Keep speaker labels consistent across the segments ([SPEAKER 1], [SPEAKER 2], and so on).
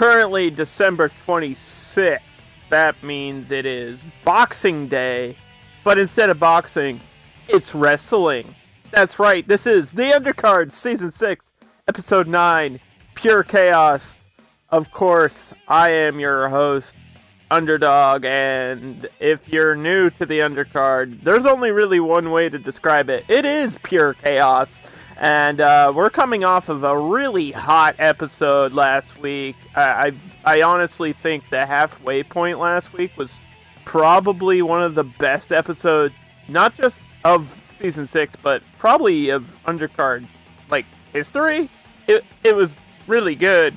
[SPEAKER 1] currently December 26th. That means it is Boxing Day. But instead of boxing, it's wrestling. That's right, this is The Undercard, Season 6, Episode 9, Pure Chaos. Of course, I am your host, Underdog, and if you're new to The Undercard, there's only really one way to describe it. It is pure chaos. And we're coming off of a really hot episode last week. I honestly think the halfway point last week was probably one of the best episodes, not just of Season 6, but probably of Undercard, history. It was really good.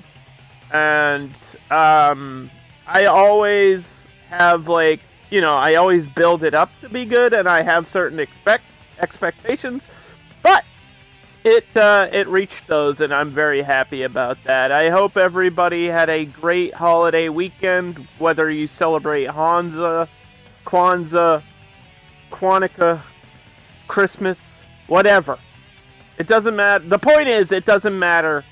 [SPEAKER 1] And I always have, I always build it up to be good, and I have certain expectations. But it reached those, and I'm very happy about that. I hope everybody had a great holiday weekend, whether you celebrate Kwanzaa, Kwanzaa, Christmas, whatever. It doesn't matter. The point is, it doesn't matter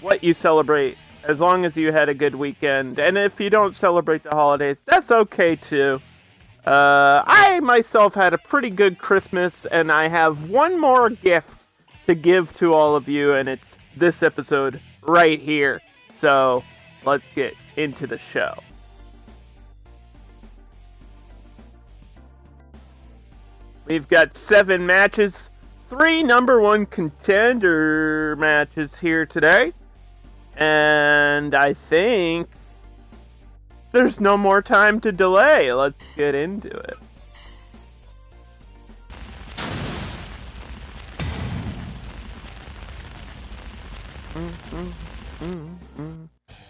[SPEAKER 1] what you celebrate, as long as you had a good weekend. And if you don't celebrate the holidays, that's okay too. I myself had a pretty good Christmas, and I have one more gift to give to all of you, and it's this episode right here. So let's get into the show. We've got 7 matches, 3 number 1 contender matches here today, and I think there's no more time to delay. Let's get into it.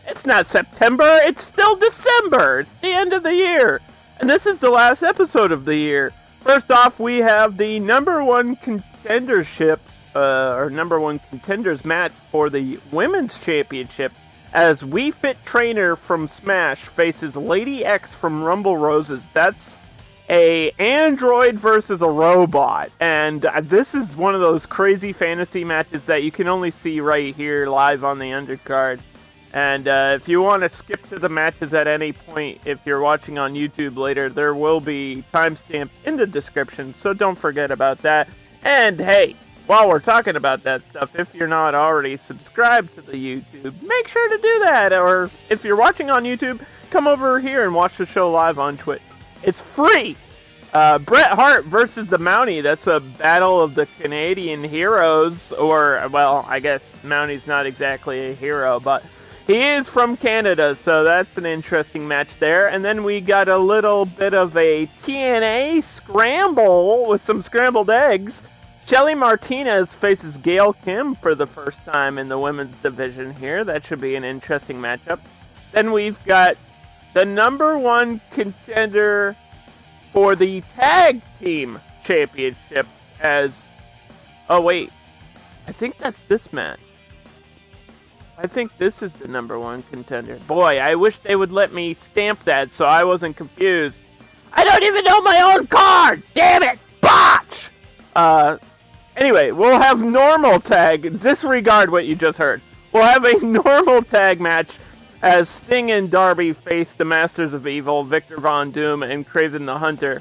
[SPEAKER 1] It's not September, it's still December. It's the end of the year. And this is the last episode of the year. First off, we have the number 1 contendership, or number 1 contenders match for the Women's Championship, as We Fit Trainer from Smash faces Lady X from Rumble Roses. That's a android versus a robot, and this is one of those crazy fantasy matches that you can only see right here live on the Undercard. And if you want to skip to the matches at any point, if you're watching on YouTube later, there will be timestamps in the description, so don't forget about that. And hey, while we're talking about that stuff, if you're not already subscribed to the YouTube, make sure to do that. Or if you're watching on YouTube, come over here and watch the show live on Twitch. It's free! Bret Hart versus the Mountie. That's a battle of the Canadian heroes. Or, well, I guess Mountie's not exactly a hero, but he is from Canada, so that's an interesting match there. And then we got a little bit of a TNA scramble with some scrambled eggs. Shelly Martinez faces Gail Kim for the first time in the women's division here. That should be an interesting matchup. Then we've got the number 1 contender for the tag team championships as... Oh, wait. I think that's this match. I think this is the number 1 contender. Boy, I wish they would let me stamp that so I wasn't confused. I don't even know my own card! Damn it! Botch! Anyway, we'll have normal tag. Disregard what you just heard. We'll have a normal tag match as Sting and Darby face the Masters of Evil, Victor Von Doom, and Craven the Hunter.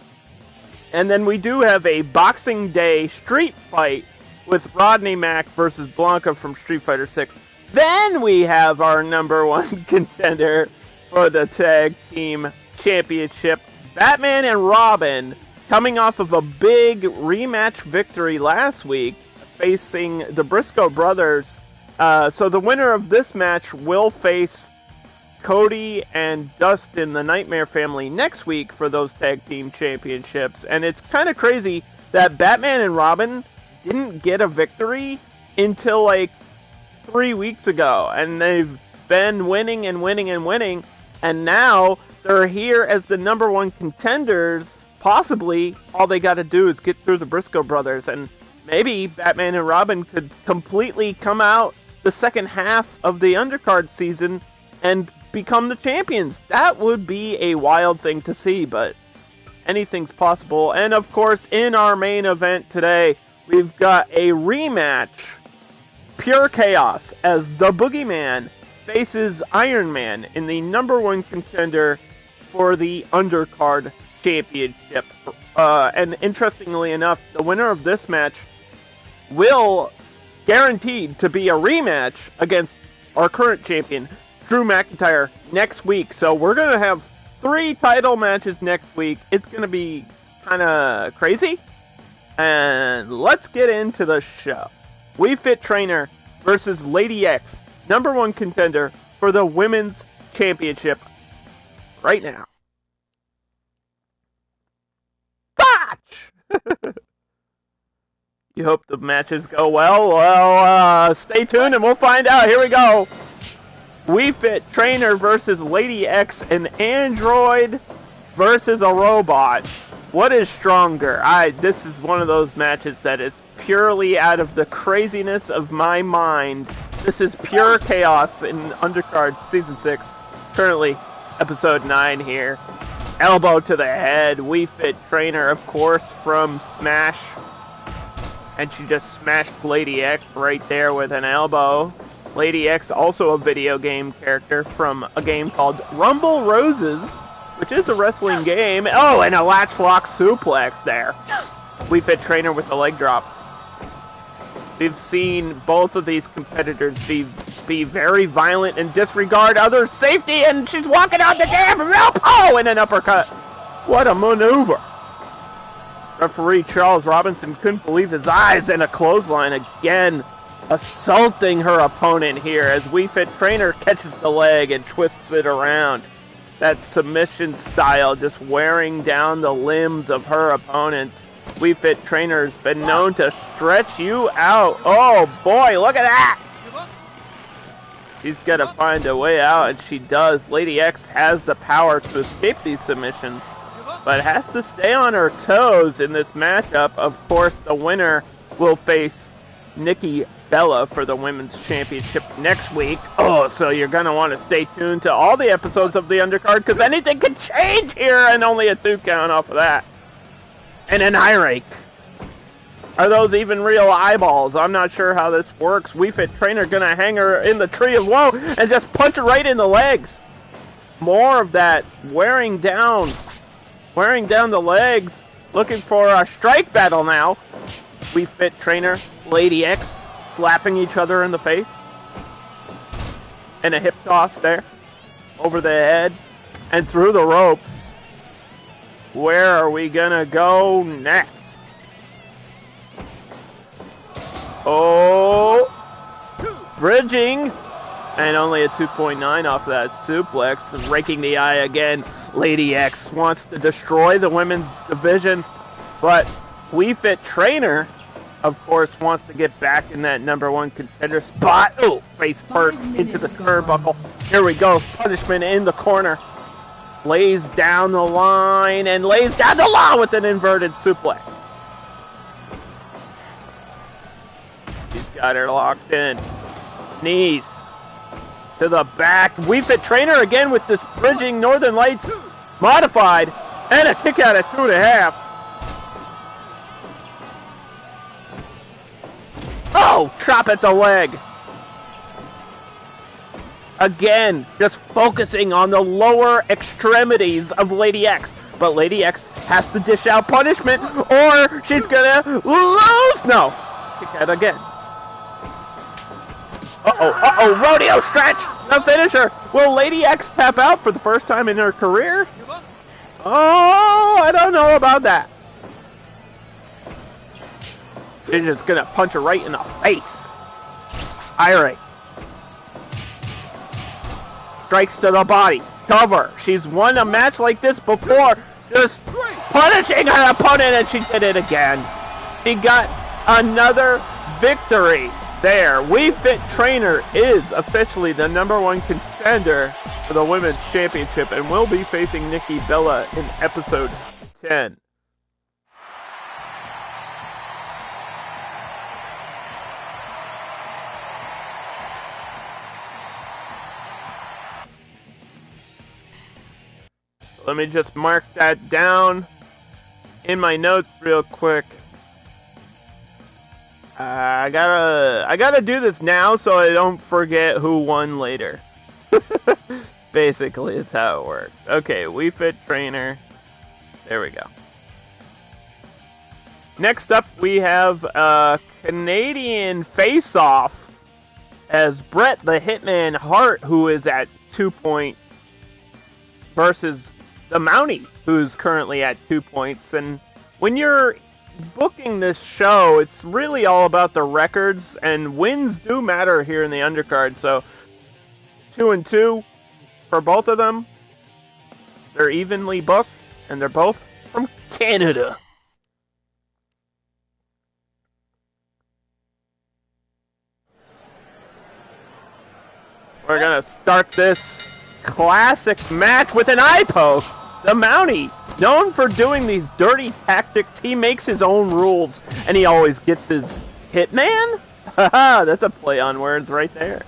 [SPEAKER 1] And then we do have a Boxing Day street fight with Rodney Mack versus Blanka from Street Fighter 6. Then we have our number 1 contender for the Tag Team Championship, Batman and Robin, coming off of a big rematch victory last week, facing the Briscoe brothers. So the winner of this match will face Cody and Dustin, the Nightmare Family, next week for those Tag Team Championships. And it's kind of crazy that Batman and Robin didn't get a victory until 3 weeks ago. And they've been winning and winning and winning. And now they're here as the number 1 contenders. Possibly all they got to do is get through the Briscoe brothers. And maybe Batman and Robin could completely come out the second half of the Undercard season and become the champions. That would be a wild thing to see, but anything's possible. And of course, in our main event today, we've got a rematch, Pure Chaos, as the Boogeyman faces Ironman in the number one contender for the Undercard championship. And interestingly enough, the winner of this match will guaranteed to be a rematch against our current champion, Drew McIntyre, next week. So we're going to have 3 title matches next week. It's going to be kind of crazy. And let's get into the show. We Fit Trainer versus Lady X, number one contender for the Women's Championship right now. Botch! You hope the matches go well? Well, stay tuned and we'll find out. Here we go. We Fit Trainer versus Lady X, an android versus a robot. What is stronger? This is one of those matches that is purely out of the craziness of my mind. This is pure chaos in Undercard Season 6. Currently, Episode 9 here. Elbow to the head. We Fit Trainer, of course, from Smash. And she just smashed Lady X right there with an elbow. Lady X, also a video game character from a game called Rumble Roses, which is a wrestling game. Oh, and a latch lock suplex there. We Fit Trainer with the leg drop. We've seen both of these competitors be very violent and disregard others' safety, and she's walking out the damn rope. Oh, and an uppercut. What a maneuver. Referee Charles Robinson couldn't believe his eyes, and a clothesline again, assaulting her opponent here as We Fit Trainer catches the leg and twists it around. That submission style just wearing down the limbs of her opponents. We Fit Trainer's been known to stretch you out. Oh boy, look at that! She's got to find a way out, and she does. Lady X has the power to escape these submissions, but has to stay on her toes in this matchup. Of course, the winner will face Nikki Bella for the Women's Championship next week. Oh, so you're going to want to stay tuned to all the episodes of the Undercard, because anything could change here, and only a 2 count off of that. And an eye rake. Are those even real eyeballs? I'm not sure how this works. We Fit Trainer going to hang her in the tree of woe and just punch her right in the legs. More of that wearing down the legs. Looking for a strike battle now. We Fit Trainer, Lady X, slapping each other in the face. And a hip toss there. Over the head. And through the ropes. Where are we gonna go next? Oh! Bridging! And only a 2.9 off of that suplex. Raking the eye again. Lady X wants to destroy the women's division. But We Fit Trainer, of course, wants to get back in that number one contender spot. Oh, face first into the turnbuckle. Here we go. Punishment in the corner. Lays down the line and lays down the law with an inverted suplex. He's got her locked in. Knees to the back. We Fit Trainer again with this bridging Northern Lights modified. And a kick out at 2.5. Oh, chop at the leg. Again, just focusing on the lower extremities of Lady X. But Lady X has to dish out punishment or she's gonna lose. No. Kick out again. Uh-oh, rodeo stretch. The finisher. Will Lady X tap out for the first time in her career? Oh, I don't know about that. She's just gonna punch her right in the face. Alright. Strikes to the body. Cover. She's won a match like this before. Just punishing her opponent, and she did it again. She got another victory there. We Fit Trainer is officially the number one contender for the Women's Championship and will be facing Nikki Bella in episode 10. Let me just mark that down in my notes real quick. I gotta do this now so I don't forget who won later. Basically, it's how it works. Okay, We Fit Trainer. There we go. Next up, we have a Canadian face-off as Bret the Hitman Hart, who is at 2 points, versus the Mountie, who's currently at 2 points. And when you're booking this show, it's really all about the records, and wins do matter here in the undercard. So 2-2 for both of them. They're evenly booked, and they're both from Canada. We're going to start this classic match with an eye poke. The Mountie, known for doing these dirty tactics, he makes his own rules, and he always gets his Hitman? Haha, that's a play on words right there.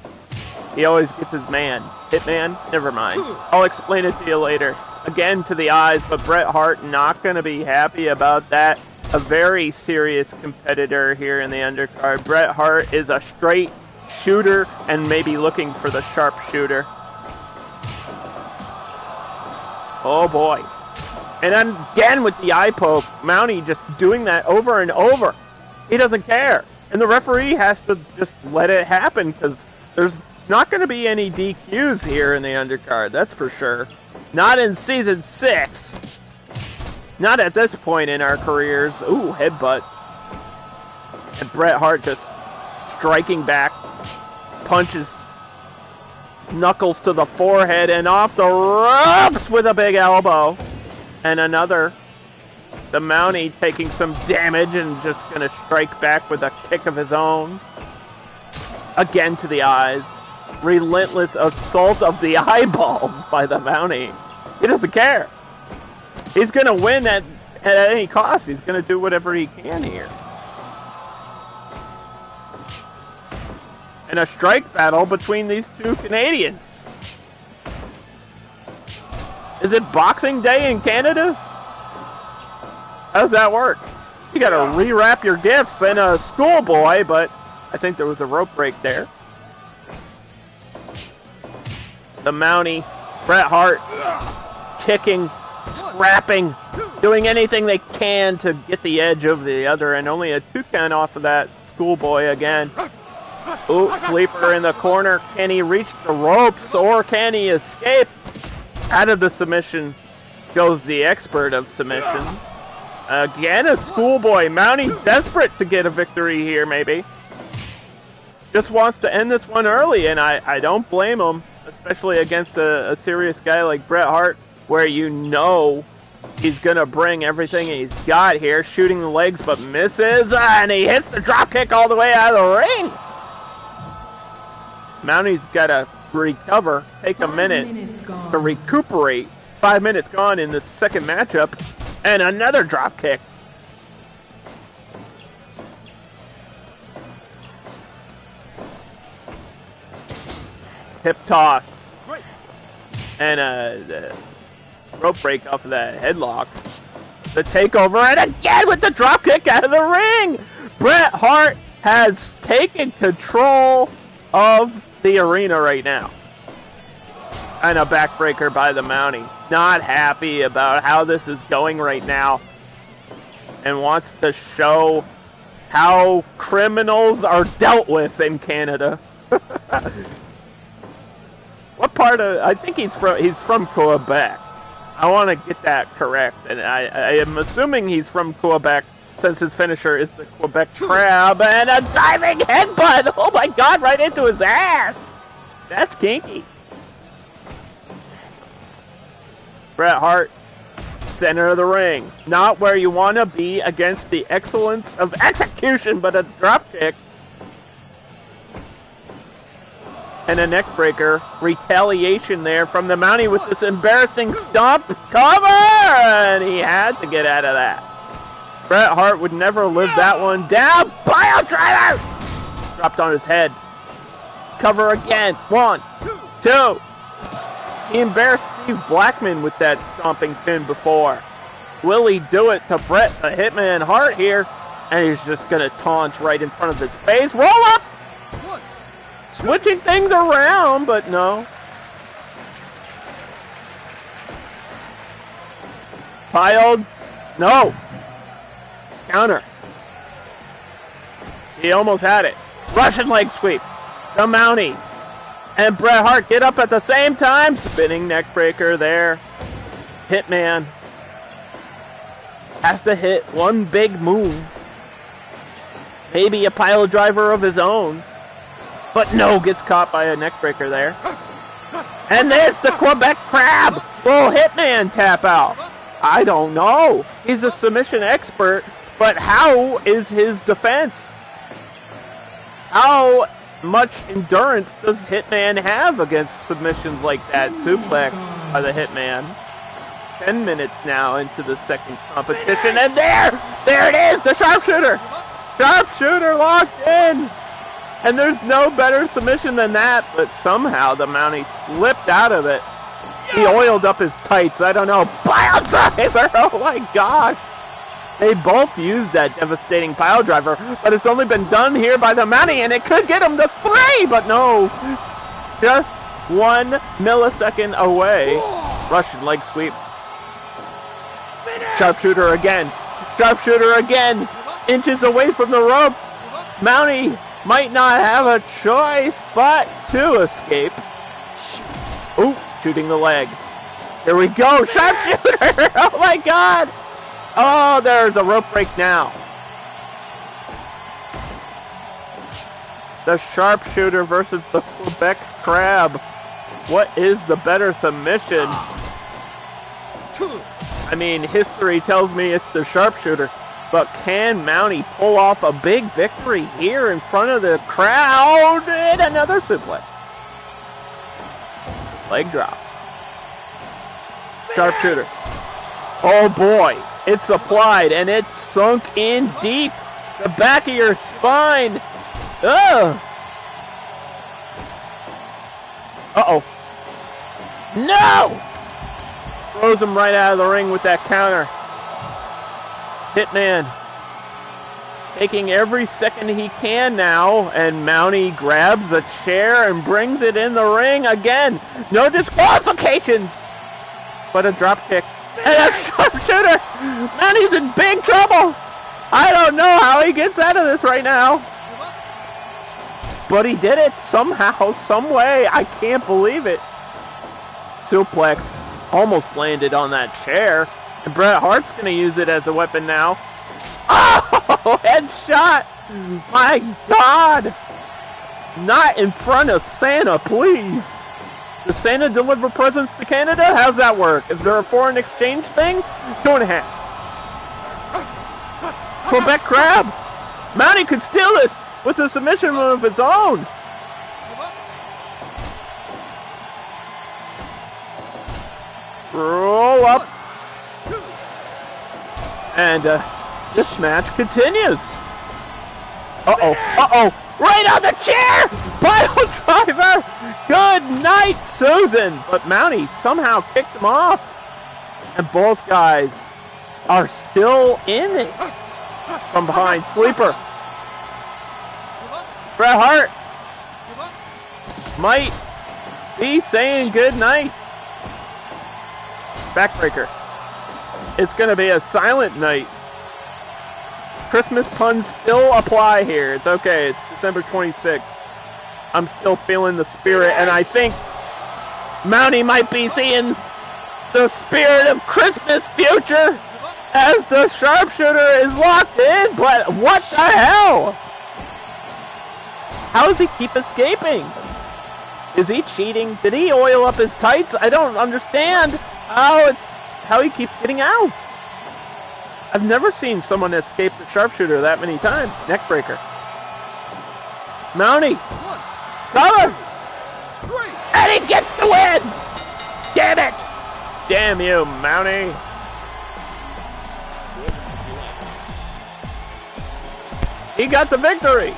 [SPEAKER 1] He always gets his man. Hitman? Never mind. I'll explain it to you later. Again to the eyes, but Bret Hart not going to be happy about that. A very serious competitor here in the undercard. Bret Hart is a straight shooter and maybe looking for the sharpshooter. Oh boy. And then again with the eye poke, Mountie just doing that over and over. He doesn't care. And the referee has to just let it happen because there's not going to be any DQs here in the undercard, that's for sure. Not in Season 6. Not at this point in our careers. Ooh, headbutt. And Bret Hart just striking back. Punches knuckles to the forehead and off the ropes with a big elbow. And another. The Mountie taking some damage and just going to strike back with a kick of his own. Again to the eyes. Relentless assault of the eyeballs by the Mountie. He doesn't care. He's going to win at any cost. He's going to do whatever he can here. And a strike battle between these two Canadians. Is it Boxing Day in Canada? How does that work? You gotta rewrap your gifts in a schoolboy, but I think there was a rope break there. The Mountie, Bret Hart, kicking, scrapping, doing anything they can to get the edge of the other, and only a 2 count off of that schoolboy again. Ooh, sleeper in the corner. Can he reach the ropes or can he escape? Out of the submission goes the expert of submissions. Again, a schoolboy. Mountie desperate to get a victory here, maybe. Just wants to end this one early, and I don't blame him, especially against a serious guy like Bret Hart, where you know he's going to bring everything he's got here, shooting the legs but misses, and he hits the dropkick all the way out of the ring. Mountie's got to recover, take a minute to recuperate. 5 minutes gone in the second matchup, and another drop kick. Hip toss. And a rope break off of that headlock. The takeover, and again with the drop kick out of the ring. Bret Hart has taken control of the arena right now. And a backbreaker by the Mountie. Not happy about how this is going right now. And wants to show how criminals are dealt with in Canada. What part of... I think he's from Quebec. I want to get that correct. And I am assuming he's from Quebec since his finisher is the Quebec Crab. And a diving headbutt! Oh my god, right into his ass! That's kinky. Bret Hart, center of the ring. Not where you want to be against the excellence of execution, but a dropkick. And a neckbreaker. Retaliation there from the Mountie with this embarrassing stomp cover! And he had to get out of that. Bret Hart would never live that one down. Pile driver! Dropped on his head. Cover again. 1, 2. He embarrassed Steve Blackman with that stomping pin before. Will he do it to Bret the Hitman Hart here? And he's just going to taunt right in front of his face. Roll up! Switching things around, but no. Piled. No. Counter. He almost had it. Russian leg sweep. The Mountie. And Bret Hart get up at the same time. Spinning neck breaker there. Hitman has to hit one big move. Maybe a pile driver of his own. But no, gets caught by a neck breaker there. And there's the Quebec Crab. Will Hitman tap out? I don't know. He's a submission expert, but how is his defense? How much endurance does Hitman have against submissions like that? Suplex by the Hitman. 10 minutes now into the second competition, and there it is, the sharpshooter! Sharpshooter locked in! And there's no better submission than that, but somehow the Mountie slipped out of it. He oiled up his tights, I don't know. Pile driver! Oh my gosh! They both used that devastating pile driver, but it's only been done here by the Mountie, and it could get him to 3, but no! Just 1 millisecond away. Russian leg sweep. Sharpshooter again. Sharpshooter again! Inches away from the ropes. Mountie might not have a choice but to escape. Ooh, shooting the leg. Here we go, sharpshooter! Oh my god! Oh, there's a rope break now. The sharpshooter versus the Quebec Crab. What is the better submission? I mean, history tells me it's the sharpshooter. But can Mountie pull off a big victory here in front of the crowd? And another suplex. Leg drop. Sharpshooter. Oh boy. It's applied and it's sunk in deep. The back of your spine. Ugh. Uh-oh. No! Throws him right out of the ring with that counter. Hitman taking every second he can now, and Mountie grabs the chair and brings it in the ring again. No disqualifications, but a drop kick and a sharpshooter. Mountie's in big trouble. I don't know how he gets out of this right now, but he did it somehow, some way. I can't believe it. Suplex almost landed on that chair. And Bret Hart's going to use it as a weapon now. Oh, headshot! My God! Not in front of Santa, please. Does Santa deliver presents to Canada? How's that work? Is there a foreign exchange thing? 2.5. Quebec Crab! Mountie could steal this with a submission move of its own. Roll up. And this match continues. Uh-oh, uh-oh. Right on the chair! Pile driver! Good night, Susan! But Mountie somehow kicked him off. And both guys are still in it. From behind, sleeper. Bret Hart might be saying good night. Backbreaker. It's going to be a silent night. Christmas puns still apply here. It's okay. It's December 26th. I'm still feeling the spirit, and I think Mountie might be seeing the spirit of Christmas future as the sharpshooter is locked in, but what the hell? How does he keep escaping? Is he cheating? Did he oil up his tights? I don't understand how he keeps getting out. I've never seen someone escape the sharpshooter that many times. Neckbreaker. Mountie. Cover. And he gets the win. Damn it. Damn you, Mountie. He got the victory.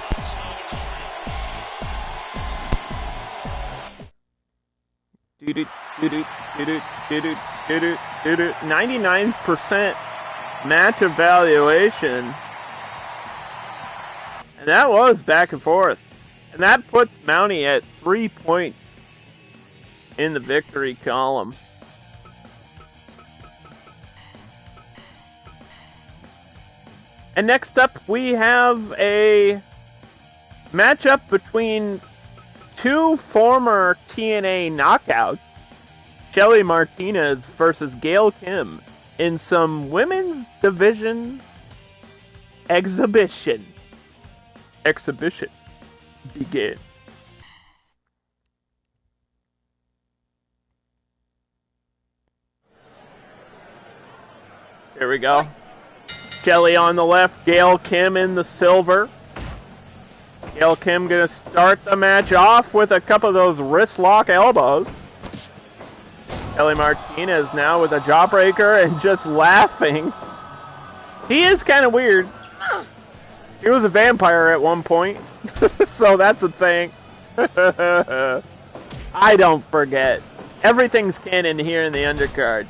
[SPEAKER 1] Do-do, do-do, do-do, do-do, do-do, do-do. 99% match evaluation. And that was back and forth. And that puts Mountie at 3 points in the victory column. And next up, we have a matchup between two former TNA knockouts, Shelly Martinez versus Gail Kim, in some women's division exhibition. Exhibition. Begin. Here we go. Shelly on the left, Gail Kim in the silver. Gail Kim gonna start the match off with a couple of those wrist lock elbows. Shelly Martinez now with a jawbreaker and just laughing. He is kind of weird. He was a vampire at one point, so that's a thing. I don't forget. Everything's canon here in the Undercard.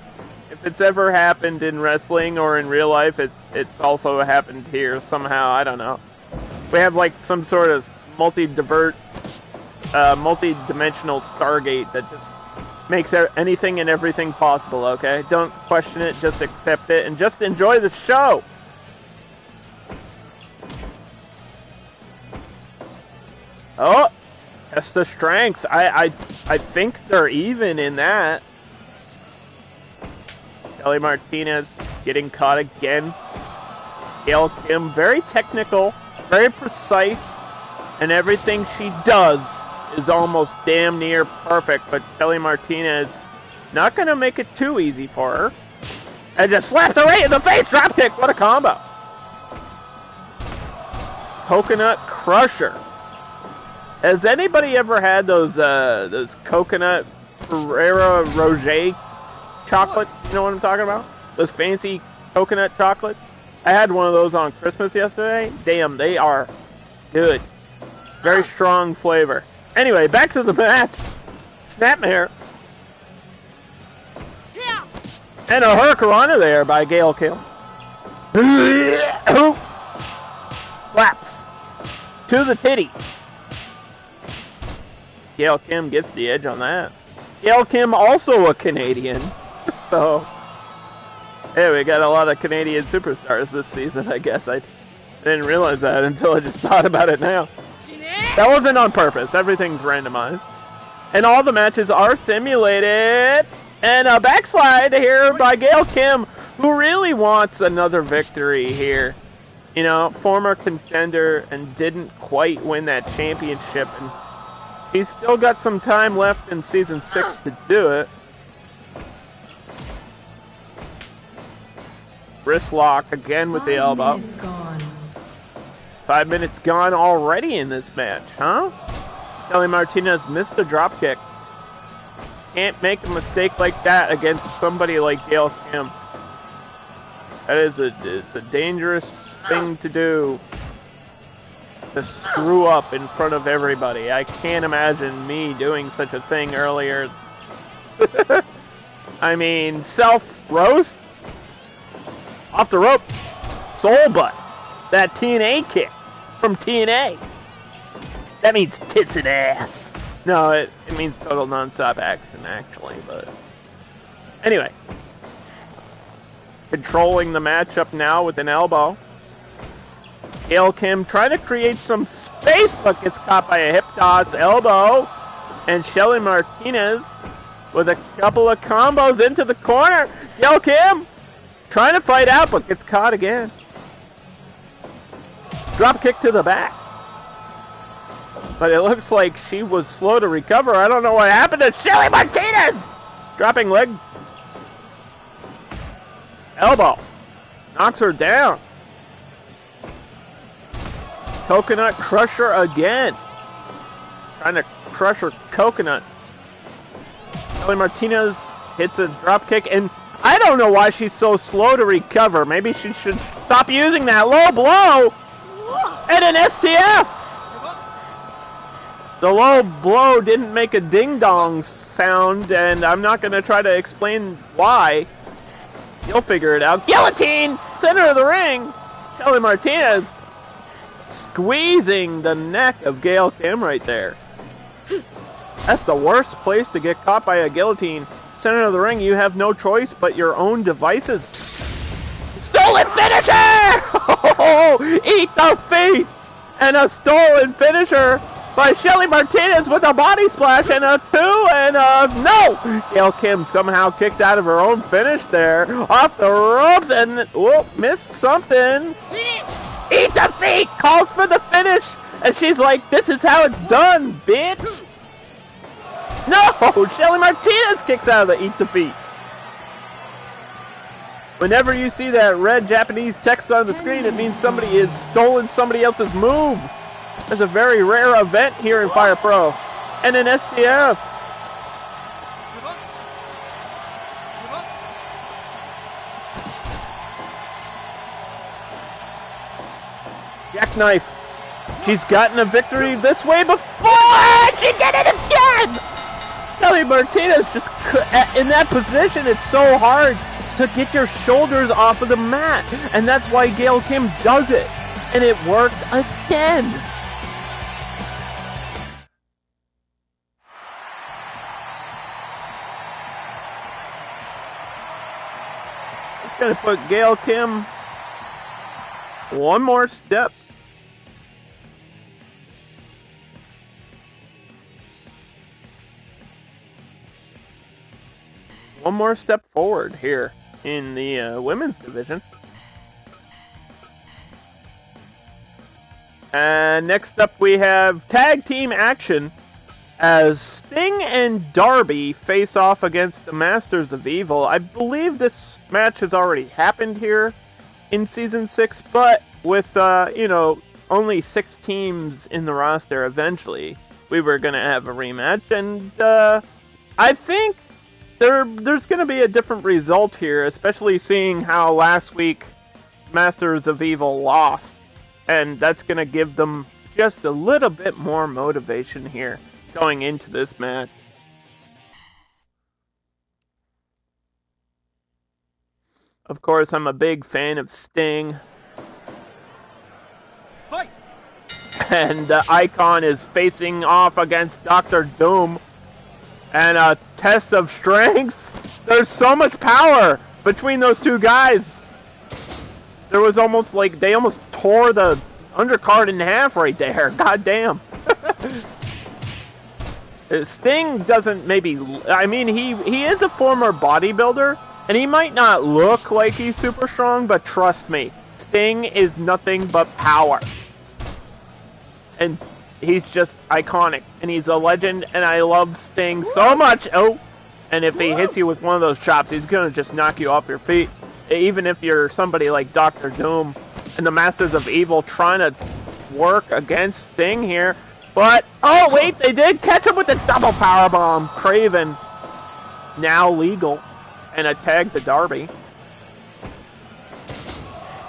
[SPEAKER 1] If it's ever happened in wrestling or in real life, it's also happened here somehow. I don't know. We have like some sort of multi-dimensional Stargate that just makes anything and everything possible, okay? Don't question it, just accept it, and just enjoy the show! Oh! Test the strength. I think they're even in that. Shelly Martinez getting caught again. Gail Kim, very technical, very precise, and everything she does is almost damn near perfect, but Shelly Martinez not going to make it too easy for her. And just slaps her right in the face! Dropkick! What a combo! Coconut Crusher. Has anybody ever had those coconut Ferrero Rocher chocolate? You know what I'm talking about? Those fancy coconut chocolates? I had one of those on Christmas yesterday. Damn, they are good. Very strong flavor. Anyway, back to the match. Snapmare. Yeah. And a hurricanrana there by Gail Kim. Slaps. To the titty. Gail Kim gets the edge on that. Gail Kim also a Canadian. So, hey, we got a lot of Canadian superstars this season, I guess. I didn't realize that until I just thought about it now. That wasn't on purpose. Everything's randomized. And all the matches are simulated. And a backslide here by Gail Kim, who really wants another victory here. You know, former contender and didn't quite win that championship. And he's still got some time left in Season 6 to do it. Wrist lock again with the elbow. 5 minutes gone already in this match, huh? Shelly Martinez missed the dropkick. Can't make a mistake like that against somebody like Gail Kim. That is a dangerous thing to do. To screw up in front of everybody. I can't imagine me doing such a thing earlier. I mean, self-roast? Off the rope. Soul butt. That TNA kick from TNA. That means tits and ass. No, it means total non-stop action, actually, but... Anyway. Controlling the matchup now with an elbow. Gail Kim trying to create some space, but gets caught by a hip toss elbow. And Shelly Martinez with a couple of combos into the corner. Gail Kim trying to fight out, but gets caught again. Drop kick to the back. But it looks like she was slow to recover. I don't know what happened to Shelly Martinez. Dropping leg. Elbow. Knocks her down. Coconut Crusher again. Trying to crush her coconuts. Shelly Martinez hits a drop kick, and I don't know why she's so slow to recover. Maybe she should stop using that low blow. And an STF. The low blow didn't make a ding-dong sound, and I'm not going to try to explain why. You'll figure it out. Guillotine! Center of the ring! Shelly Martinez squeezing the neck of Gail Kim right there. That's the worst place to get caught by a guillotine. Center of the ring, you have no choice but your own devices. Stolen finisher! Eat the feet! And a stolen finisher by Shelly Martinez with a body splash and a 2 and a no! Gail Kim somehow kicked out of her own finish there. Off the ropes and whoop, missed something. Eat the feet! Calls for the finish! And she's like, this is how it's done, bitch! No! Shelly Martinez kicks out of the eat the feet. Whenever you see that red Japanese text on the screen, it means somebody has stolen somebody else's move. It's a very rare event here in Fire Pro. And an SDF. Jackknife. She's gotten a victory this way before, and she did it again! Shelly Martinez just, in that position, it's so hard to get your shoulders off of the mat. And that's why Gail Kim does it. And it worked again. It's going to put Gail Kim one more step. One more step forward here in the women's division. And next up we have tag team action as Sting and Darby face off against the Masters of Evil. I believe this match has already happened here in Season 6, but with, only 6 teams in the roster eventually, we were going to have a rematch. And I think there's going to be a different result here, especially seeing how last week Masters of Evil lost. And that's going to give them just a little bit more motivation here going into this match. Of course, I'm a big fan of Sting.
[SPEAKER 2] Fight!
[SPEAKER 1] And the Icon is facing off against Dr. Doom. And a test of strength. There's so much power between those two guys. There was almost like they almost tore the undercard in half right there. God damn. Sting doesn't maybe... I mean, he is a former bodybuilder, and he might not look like he's super strong, but trust me, Sting is nothing but power. And he's just iconic, and he's a legend, and I love Sting so much. Oh, and if he hits you with one of those chops, he's going to just knock you off your feet. Even if you're somebody like Dr. Doom and the Masters of Evil trying to work against Sting here. But, oh wait, they did catch him with the double powerbomb. Craven, now legal, and a tag to Darby.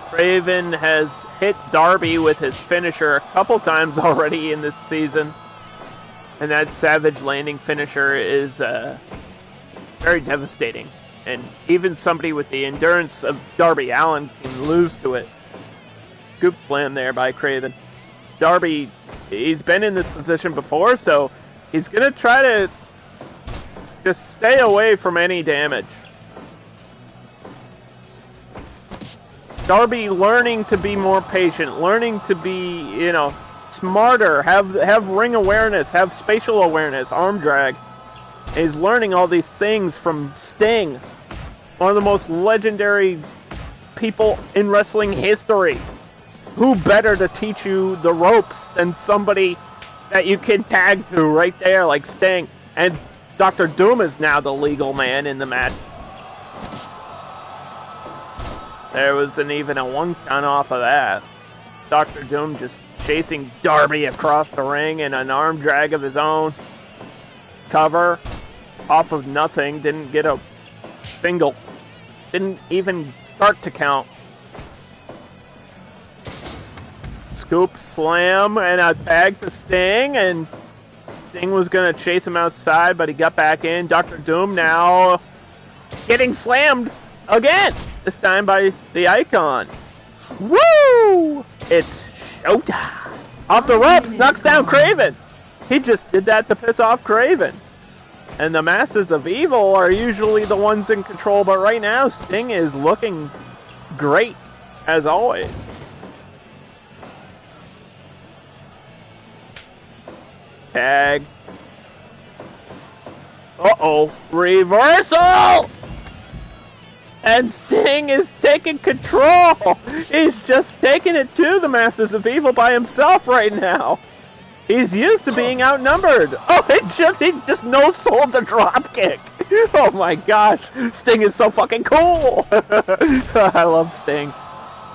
[SPEAKER 1] Craven has hit Darby with his finisher a couple times already in this season. And that Savage Landing finisher is very devastating. And even somebody with the endurance of Darby Allin can lose to it. Scoop slam there by Craven. Darby, he's been in this position before, so he's going to try to just stay away from any damage. Darby learning to be more patient, learning to be, smarter, have ring awareness, have spatial awareness, arm drag. He's learning all these things from Sting, one of the most legendary people in wrestling history. Who better to teach you the ropes than somebody that you can tag to right there like Sting? And Dr. Doom is now the legal man in the match. There wasn't even a 1 count off of that. Dr. Doom just chasing Darby across the ring in an arm drag of his own. Cover off of nothing. Didn't get a single. Didn't even start to count. Scoop slam and a tag to Sting, and Sting was going to chase him outside, but he got back in. Dr. Doom now getting slammed again, this time by the Icon. Woo! It's showtime. Off the ropes, knocks down Craven. He just did that to piss off Craven. And the Masters of Evil are usually the ones in control, but right now Sting is looking great, as always. tag. Uh-oh. Reversal! And Sting is taking control! He's just taking it to the Masters of Evil by himself right now. He's used to being outnumbered. Oh, he just no-sold the drop kick. Oh my gosh. Sting is so fucking cool. I love Sting.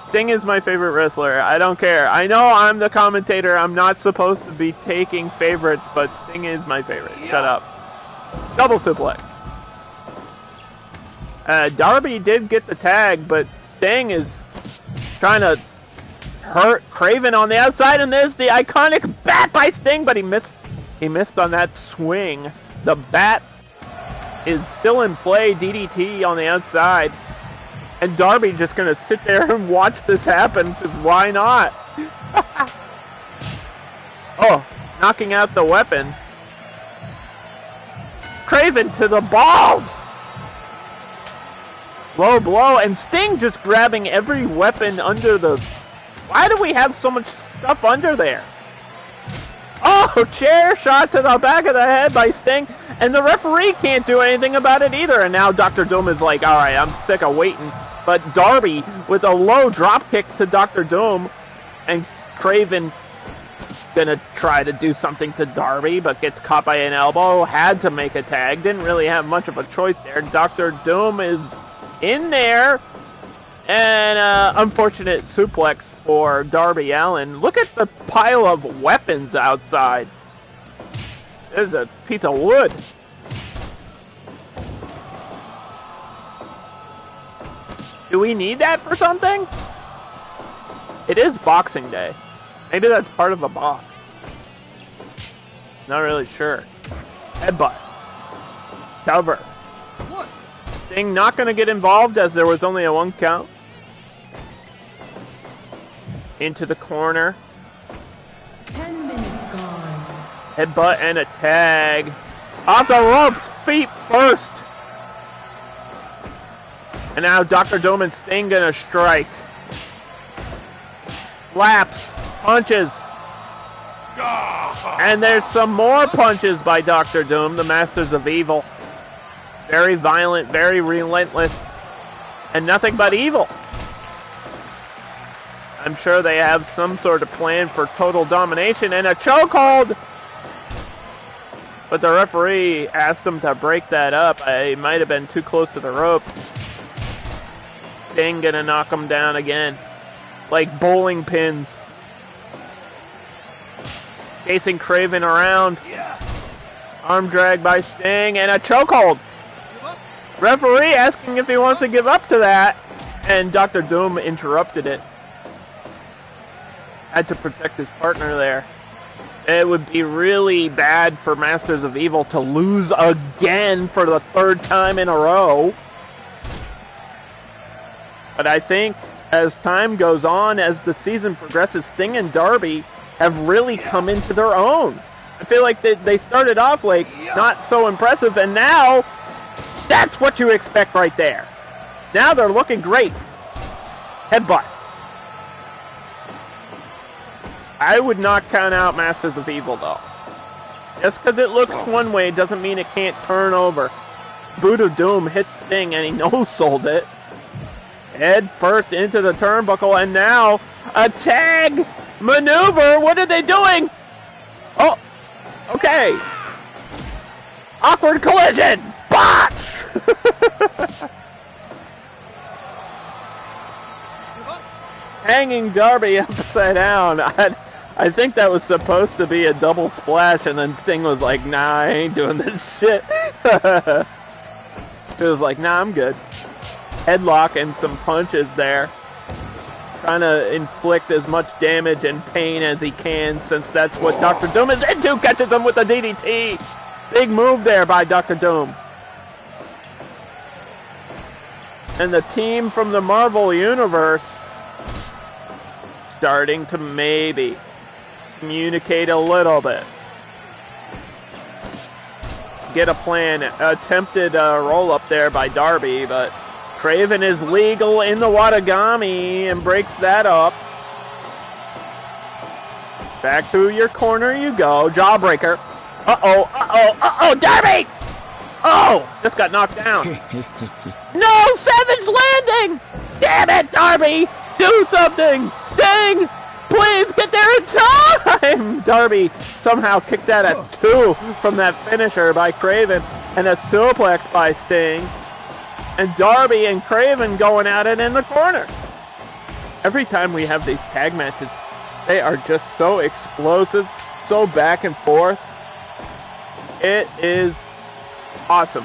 [SPEAKER 1] Sting is my favorite wrestler. I don't care. I know I'm the commentator. I'm not supposed to be taking favorites, but Sting is my favorite. Shut up. Double suplex. Darby did get the tag, but Sting is trying to hurt Craven on the outside, and there's the iconic bat by Sting, but he missed on that swing. The bat is still in play, DDT on the outside, and Darby just gonna sit there and watch this happen, because why not? Oh, knocking out the weapon. Craven to the balls! Low blow, and Sting just grabbing every weapon under the... Why do we have so much stuff under there? Oh, chair shot to the back of the head by Sting, and the referee can't do anything about it either. And now Dr. Doom is like, alright, I'm sick of waiting. But Darby with a low drop kick to Dr. Doom, and Craven gonna try to do something to Darby, but gets caught by an elbow, had to make a tag, didn't really have much of a choice there. Dr. Doom is in there, and unfortunate suplex for Darby Allin. Look at the pile of weapons outside. This is a piece of wood. Do we need that for something? It is Boxing Day. Maybe that's part of the box. Not really sure. Headbutt. Cover. Sting not going to get involved as there was only a 1 count. Into the corner.
[SPEAKER 2] 10 minutes gone.
[SPEAKER 1] Headbutt and a tag. Off the ropes, feet first. And now Dr. Doom and Sting gonna strike. Slaps, punches. And there's some more punches by Dr. Doom, the Masters of Evil. Very violent, very relentless, and nothing but evil. I'm sure they have some sort of plan for total domination and a chokehold. But the referee asked him to break that up. I might have been too close to the rope. Sting gonna knock him down again. Like bowling pins. Chasing Craven around. Arm drag by Sting and a chokehold. Referee asking if he wants to give up to that. And Dr. Doom interrupted it. Had to protect his partner there. It would be really bad for Masters of Evil to lose again for the 3rd time in a row. But I think as time goes on, as the season progresses, Sting and Darby have really come into their own. I feel like they started off like not so impressive, and now that's what you expect right there. Now they're looking great. Headbutt. I would not count out Masters of Evil though. Just because it looks one way doesn't mean it can't turn over. Boot of Doom hit Sting and he no-sold it. Head first into the turnbuckle, and now a tag maneuver. What are they doing? Oh, okay. Awkward collision. Botch. Hanging Darby upside down. I think that was supposed to be a double splash, and then Sting was like, nah, I ain't doing this shit. It was like, nah, I'm good. Headlock and some punches there. Trying to inflict as much damage and pain as he can, since that's what Dr. Doom is into. Catches him with the DDT. Big move there by Dr. Doom. And the team from the Marvel Universe starting to maybe communicate a little bit. Get a plan. Attempted roll up there by Darby, but Craven is legal in the Watagami and breaks that up. Back to your corner you go. Jawbreaker. Uh-oh, Darby! Oh, just got knocked down. No, Savage Landing! Damn it, Darby! Do something! Sting! Please get there in time! Darby somehow kicked out a 2 from that finisher by Craven, and a suplex by Sting. And Darby and Craven going at it in the corner. Every time we have these tag matches, they are just so explosive, so back and forth. It is awesome.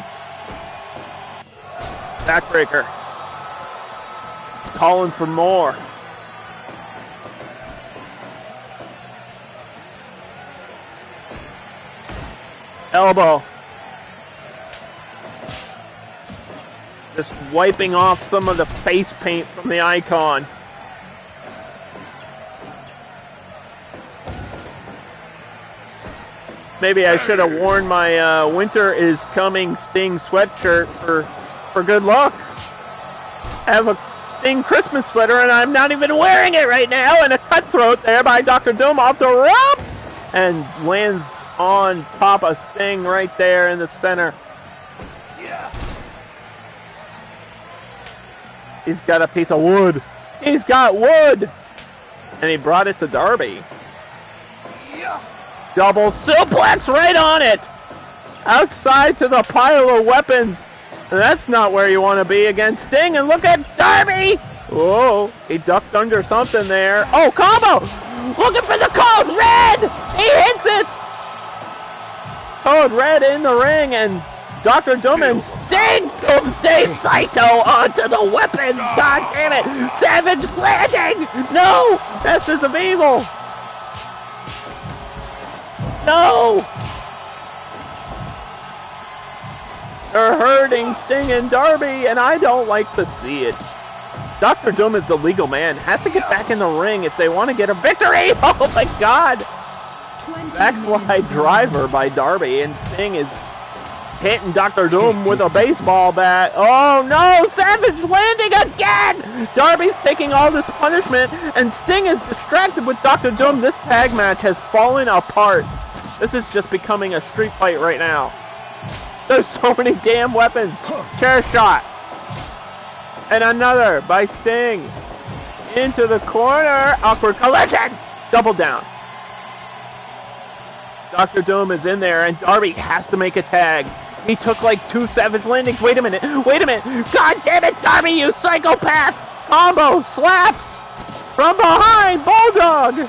[SPEAKER 1] Backbreaker. Calling for more. Elbow. Just wiping off some of the face paint from the icon. Maybe I should have worn my Winter is Coming Sting sweatshirt for good luck. I have a Sting Christmas sweater and I'm not even wearing it right now. And a cutthroat there by Dr. Doom off the ropes. And lands on top of Sting right there in the center.
[SPEAKER 3] Yeah.
[SPEAKER 1] He's got a piece of wood. He's got wood. And he brought it to Darby.
[SPEAKER 3] Yeah.
[SPEAKER 1] Double suplex right on it. Outside to the pile of weapons. And that's not where you want to be against Sting. And look at Darby. Whoa, he ducked under something there. Oh, combo. Looking for the code red. He hits it. Code red in the ring. And Dr. Doom and Sting Doomsday Saito onto the weapons. God damn it. Savage Landing. No. Masters of Evil. No. They're hurting Sting and Darby, and I don't like to see it. Dr. Doom is the legal man. Has to get back in the ring if they want to get a victory. Oh my God. Backslide driver by Darby, and Sting is hitting Dr. Doom with a baseball bat. Oh no, Savage Landing again! Darby's taking all this punishment, and Sting is distracted with Dr. Doom. This tag match has fallen apart. This is just becoming a street fight right now. There's so many damn weapons. Chair shot. And another by Sting. Into the corner. Awkward collision. Double down. Dr. Doom is in there, and Darby has to make a tag. He took like 2 Savage Landings. Wait a minute. Wait a minute. God damn it, Darby, you psychopath. Combo. Slaps. From behind. Bulldog.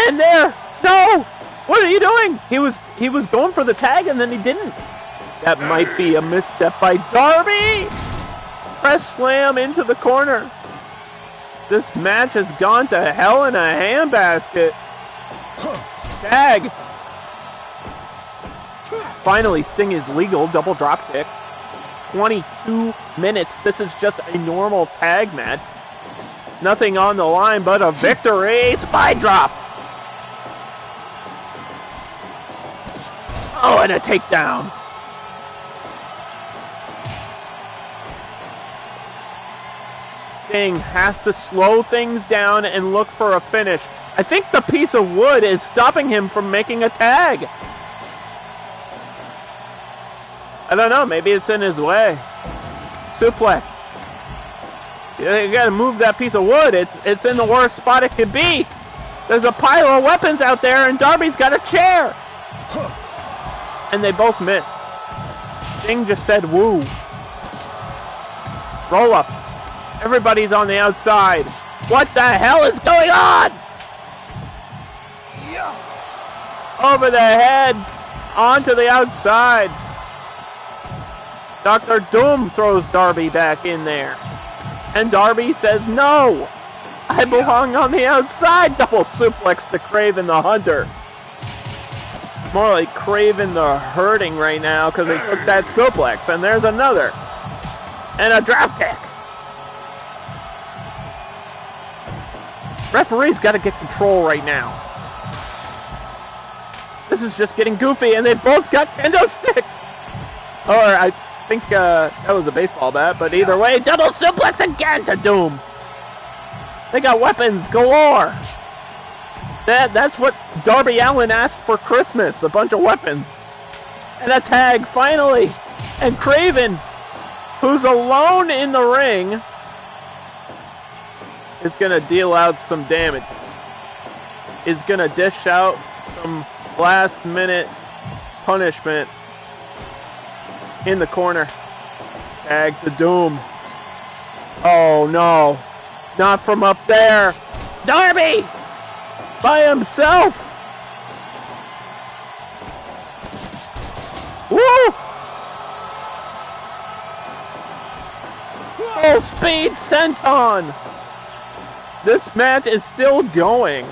[SPEAKER 1] And there. No. What are you doing? He was going for the tag, and then he didn't. That might be a misstep by Darby. Press slam into the corner. This match has gone to hell in a handbasket. Tag. Finally, Sting is legal. Double drop kick. 22 minutes. This is just a normal tag match. Nothing on the line but a victory. Spy drop. Oh, and a takedown. Sting has to slow things down and look for a finish. I think the piece of wood is stopping him from making a tag. I don't know, maybe it's in his way. Suplex. You gotta move that piece of wood. It's in the worst spot it could be. There's a pile of weapons out there, and Darby's got a chair. And they both missed. Sting just said woo. Roll up. Everybody's on the outside. What the hell is going on? Over the head. Onto the outside. Dr. Doom throws Darby back in there. And Darby says no. I belong on the outside. Double suplex to Craven the Hunter. More like Craven the Hurting right now because they took that suplex. And there's another. And a drop kick. Referee's got to get control right now. This is just getting goofy, and they both got kendo sticks. Or I think that was a baseball bat, but either way, double suplex again to Doom. They got weapons galore. That's what Darby Allin asked for Christmas, a bunch of weapons. And a tag, finally. And Craven, who's alone in the ring, is going to deal out some damage. Is going to dish out some last-minute punishment in the corner. Tag to Doom. Oh, no. Not from up there. Darby! By himself! Woo! Full speed senton! This match is still going.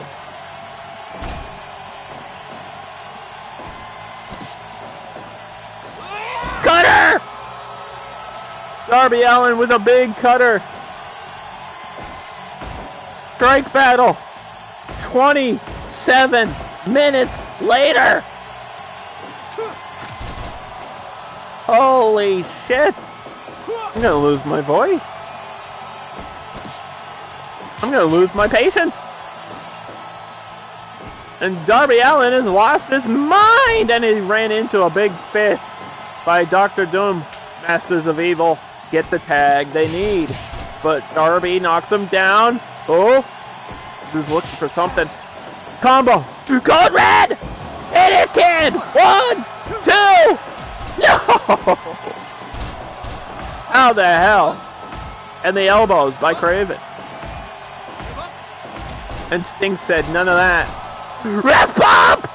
[SPEAKER 1] Cutter! Darby Allin with a big cutter. Strike battle. 27 minutes later. Holy shit. I'm gonna lose my voice. I'm gonna lose my patience. And Darby Allin has lost his mind, and he ran into a big fist by Dr. Doom. Masters of Evil get the tag they need, but Darby knocks him down. Oh, he's looking for something. Combo. Code Red! Hit it, kid! 1, 2! No! How the hell? And the elbows by Craven. And Sting said none of that. Ref pump!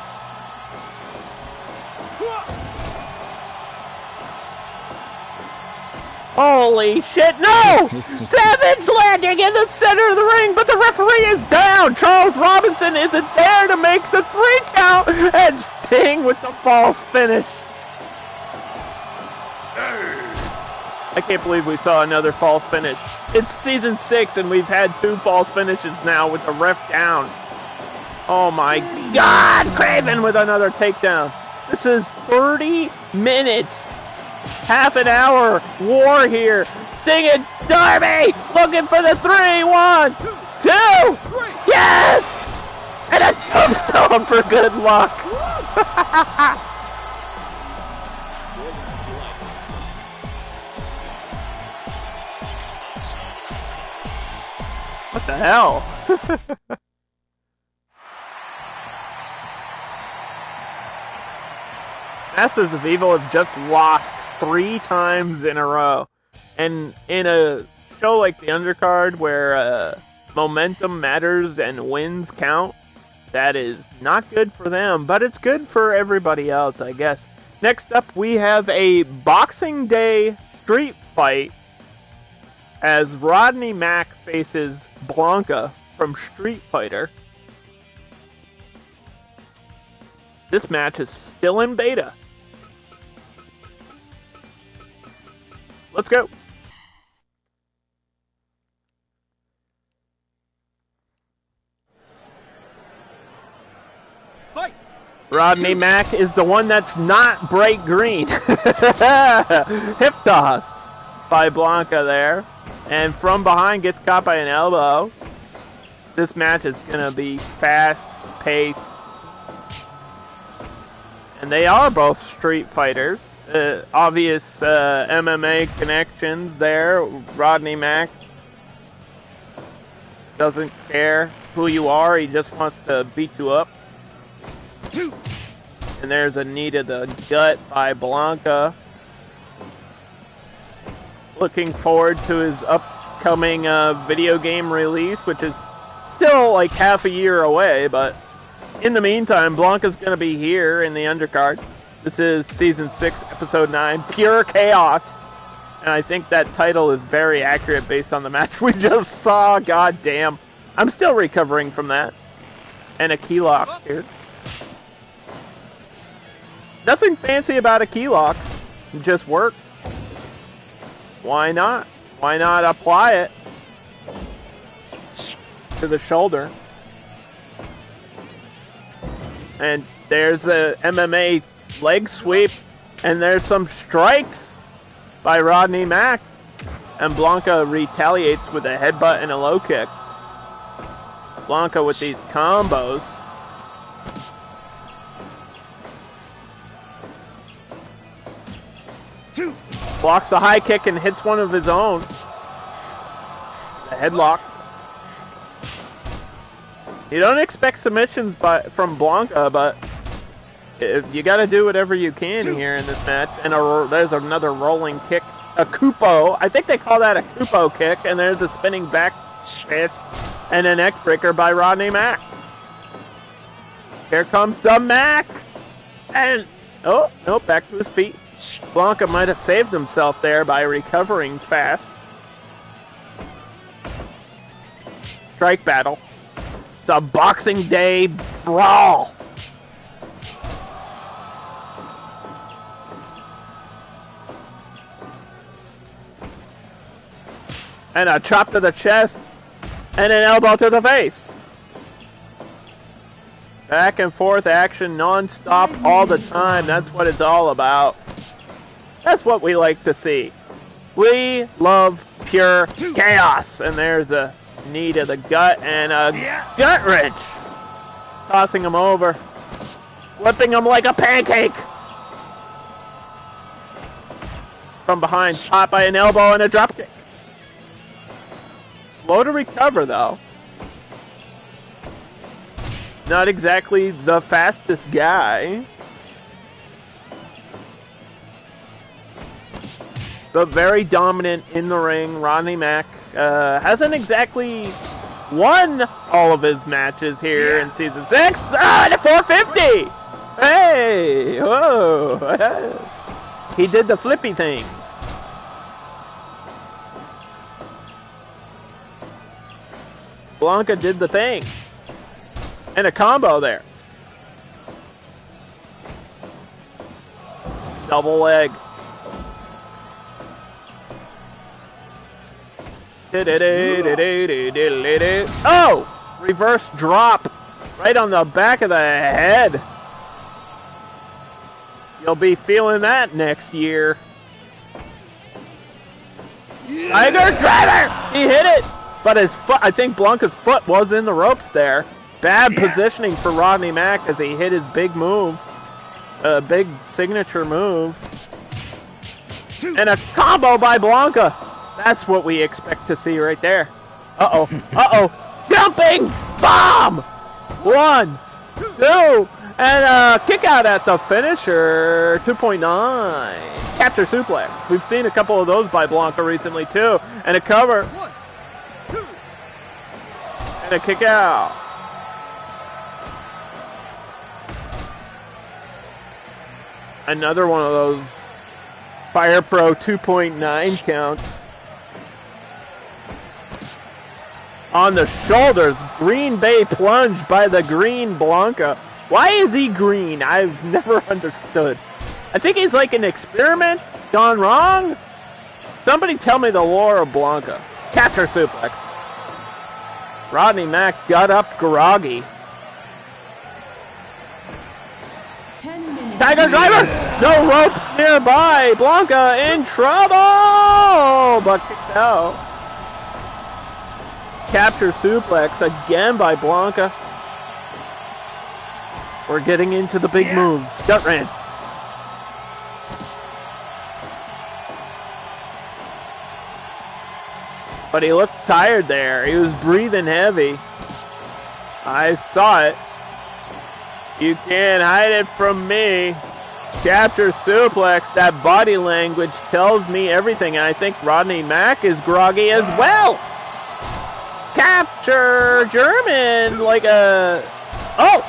[SPEAKER 1] Holy shit, no! Savage landing in the center of the ring, but the referee is down! Charles Robinson isn't there to make the 3 count! And Sting with the false finish. I can't believe we saw another false finish. It's season 6 and we've had 2 false finishes now with the ref down. Oh my god! Craven with another takedown. This is 30 minutes. Half an hour war here. Sting and Darby looking for the 3. 1, 2. Yes! And a tombstone for good luck. What the hell? Masters of Evil have just lost 3 times in a row. And in a show like the Undercard where momentum matters and wins count, that is not good for them, but it's good for everybody else, I guess. Next up, we have a Boxing Day street fight as Rodney Mack faces Blanka from Street Fighter. This match is still in beta. Let's go.
[SPEAKER 3] Fight!
[SPEAKER 1] Rodney Mack is the one that's not bright green. Hip toss by Blanka there. And from behind gets caught by an elbow. This match is going to be fast-paced. And they are both street fighters. Obvious MMA connections there. Rodney Mack doesn't care who you are. He just wants to beat you up. And there's a knee to the gut by Blanka. Looking forward to his upcoming video game release, which is still like half a year away, but in the meantime, Blanka's going to be here in the Undercard. This is Season 6, Episode 9, Pure Chaos. And I think that title is very accurate based on the match we just saw. God damn. I'm still recovering from that. And a key lock here. Nothing fancy about a key lock. It just works. Why not? Why not apply it to the shoulder? And there's a MMA leg sweep, and there's some strikes by Rodney Mack, and Blanka retaliates with a headbutt and a low kick. Blanka with these combos. Blocks the high kick and hits one of his own. The headlock. You don't expect submissions from Blanka, but you got to do whatever you can here in this match. And there's another rolling kick. A Kupo. I think they call that a Kupo kick. And there's a spinning back fist and a neck breaker by Rodney Mack. Here comes the Mack. And, oh, no, back to his feet. Blanka might have saved himself there by recovering fast. Strike battle. It's a Boxing Day brawl. And a chop to the chest. And an elbow to the face. Back and forth action non-stop all the time. That's what it's all about. That's what we like to see. We love pure chaos. And there's a knee to the gut and a gut wrench. Tossing him over. Flipping him like a pancake. From behind, caught by an elbow and a dropkick. Slow to recover, though. Not exactly the fastest guy. But very dominant in the ring. Rodney Mack hasn't exactly won all of his matches here in Season 6. Ah, the 450! Hey! Whoa! He did the flippy things. Blanka did the thing. And a combo there. Double leg. Oh! Reverse drop. Right on the back of the head. You'll be feeling that next year. Tiger driver! He hit it! But his foot, I think Blanka's foot was in the ropes there. Bad positioning for Rodney Mack as he hit his big move. A big signature move. And a combo by Blanka. That's what we expect to see right there. Uh-oh. Uh-oh. Jumping bomb! 1, 2, and a kick out at the finisher. 2.9. Capture suplex. We've seen a couple of those by Blanka recently too. And a cover. And a kick out. Another one of those Fire Pro 2.9 counts. On the shoulders, Green Bay plunge by the green Blanka. Why is he green? I've never understood. I think he's like an experiment gone wrong. Somebody tell me the lore of Blanka. Capture suplex. Rodney Mack got up groggy.
[SPEAKER 2] 10 minutes.
[SPEAKER 1] Tiger driver! No ropes nearby! Blanka in trouble! But kicked out. Capture suplex again by Blanka. We're getting into the big moves. Gut wrench. But he looked tired there. He was breathing heavy. I saw it. You can't hide it from me. Capture suplex. That body language tells me everything. And I think Rodney Mack is groggy as well. Capture German. Like a... Oh!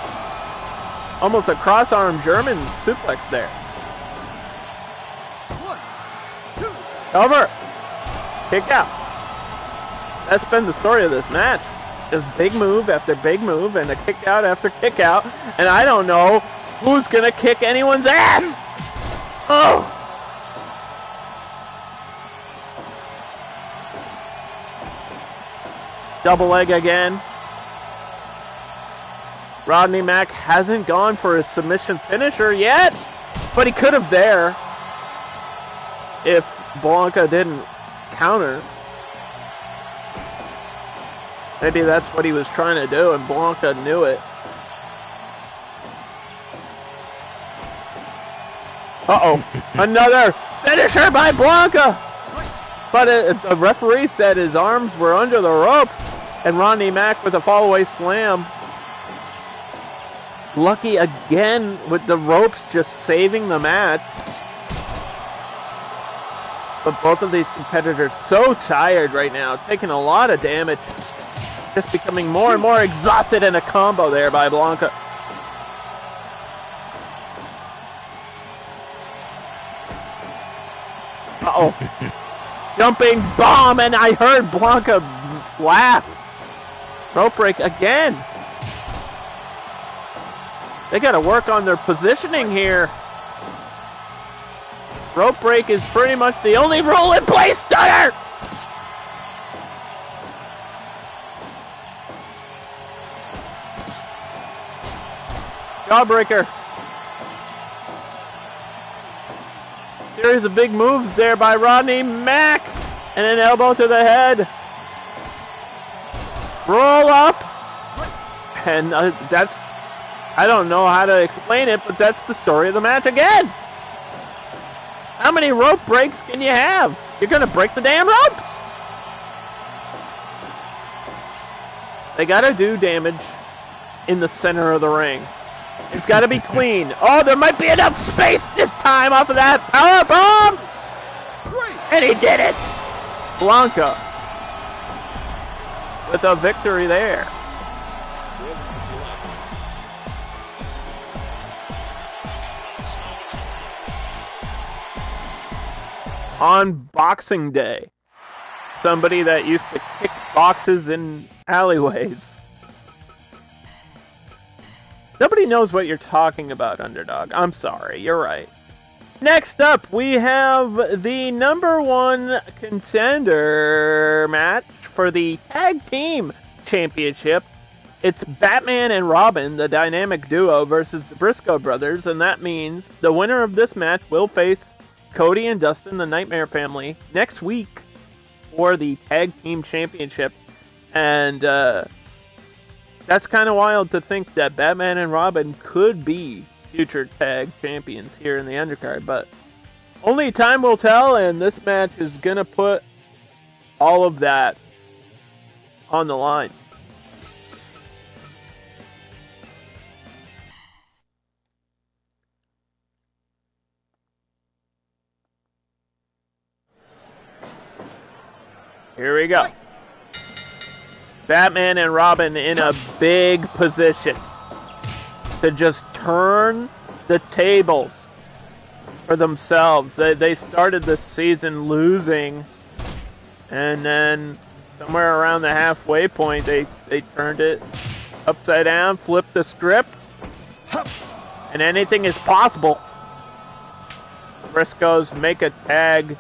[SPEAKER 1] Almost a cross-arm German suplex there.
[SPEAKER 3] 1, 2.
[SPEAKER 1] Cover. Kick out. That's been the story of this match. Just big move after big move and a kick out after kick out. And I don't know who's going to kick anyone's ass. Oh. Double leg again. Rodney Mack hasn't gone for his submission finisher yet. But he could have there if Blanka didn't counter. Maybe that's what he was trying to do, and Blanka knew it. Uh-oh. Another Finisher by Blanka! But the referee said his arms were under the ropes. And Rodney Mack with a fallaway slam. Lucky again with the ropes just saving the match. But both of these competitors so tired right now, taking a lot of damage. Just becoming more and more exhausted in a combo there by Blanka. Uh-oh. Jumping bomb, and I heard Blanka laugh. Rope break again. They got to work on their positioning here. Rope break is pretty much the only rule in place. Stunner! Jawbreaker. Series of big moves there by Rodney Mack. And an elbow to the head. Roll up. And that's... I don't know how to explain it, but that's the story of the match again. How many rope breaks can you have? You're going to break the damn ropes. They got to do damage in the center of the ring. It's got to be clean. Oh, there might be enough space this time off of that power bomb. And he did it. Blanka with a victory there. On Boxing Day, somebody that used to kick boxes in alleyways. Nobody knows what you're talking about, Underdog. I'm sorry, you're right. Next up, we have the number one contender match for the Tag Team Championship. It's Batman and Robin, the dynamic duo, versus the Briscoe brothers, and that means the winner of this match will face Cody and Dustin, the Nightmare Family, next week for the Tag Team Championship. And that's kind of wild to think that Batman and Robin could be future tag champions here in the Undercard. But only time will tell, and this match is going to put all of that on the line. Here we go. Batman and Robin in a big position to just turn the tables for themselves. They started the season losing, and then somewhere around the halfway point, they turned it upside down, flipped the script, and anything is possible. Briscoes make a tag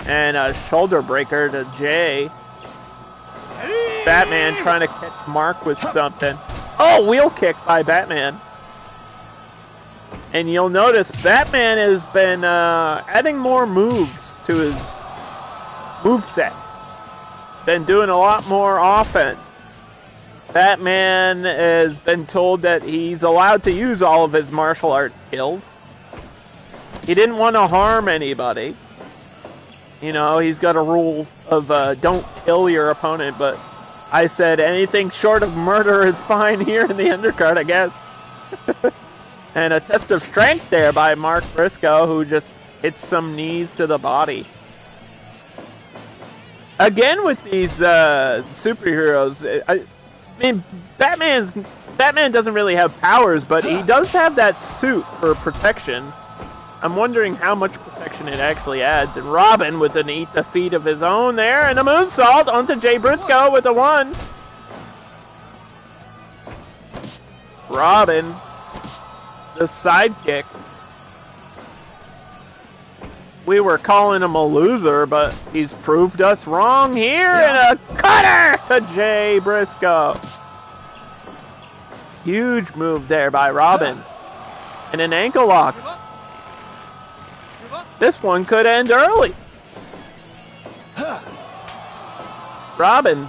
[SPEAKER 1] and a shoulder breaker to Jay. Batman trying to catch Mark with something. Oh, wheel kick by Batman. And you'll notice Batman has been adding more moves to his moveset. Been doing a lot more offense. Batman has been told that he's allowed to use all of his martial arts skills. He didn't want to harm anybody. You know, he's got a rule of don't kill your opponent, but I said anything short of murder is fine here in the undercard, I guess. And a test of strength there by Mark Briscoe, who just hits some knees to the body. Again with these superheroes, I mean, Batman doesn't really have powers, but he does have that suit for protection. I'm wondering how much protection it actually adds. And Robin with an eat the feet of his own there, and a moonsault onto Jay Briscoe with a 1. Robin, the sidekick. We were calling him a loser, but he's proved us wrong here, and a cutter to Jay Briscoe. Huge move there by Robin. And an ankle lock. This one could end early. Robin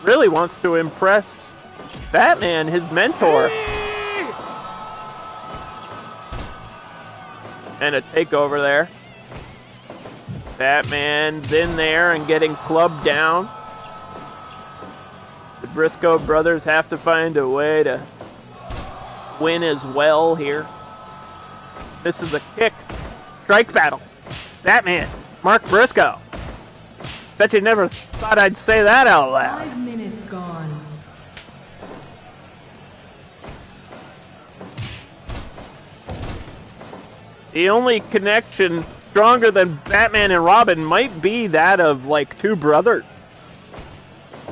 [SPEAKER 1] really wants to impress Batman, his mentor. And a takeover there. Batman's in there and getting clubbed down. The Briscoe brothers have to find a way to win as well here. This is a kick. Strike battle. Batman. Mark Briscoe. Bet you never thought I'd say that out loud.
[SPEAKER 2] 5 minutes gone.
[SPEAKER 1] The only connection stronger than Batman and Robin might be that of like two brothers.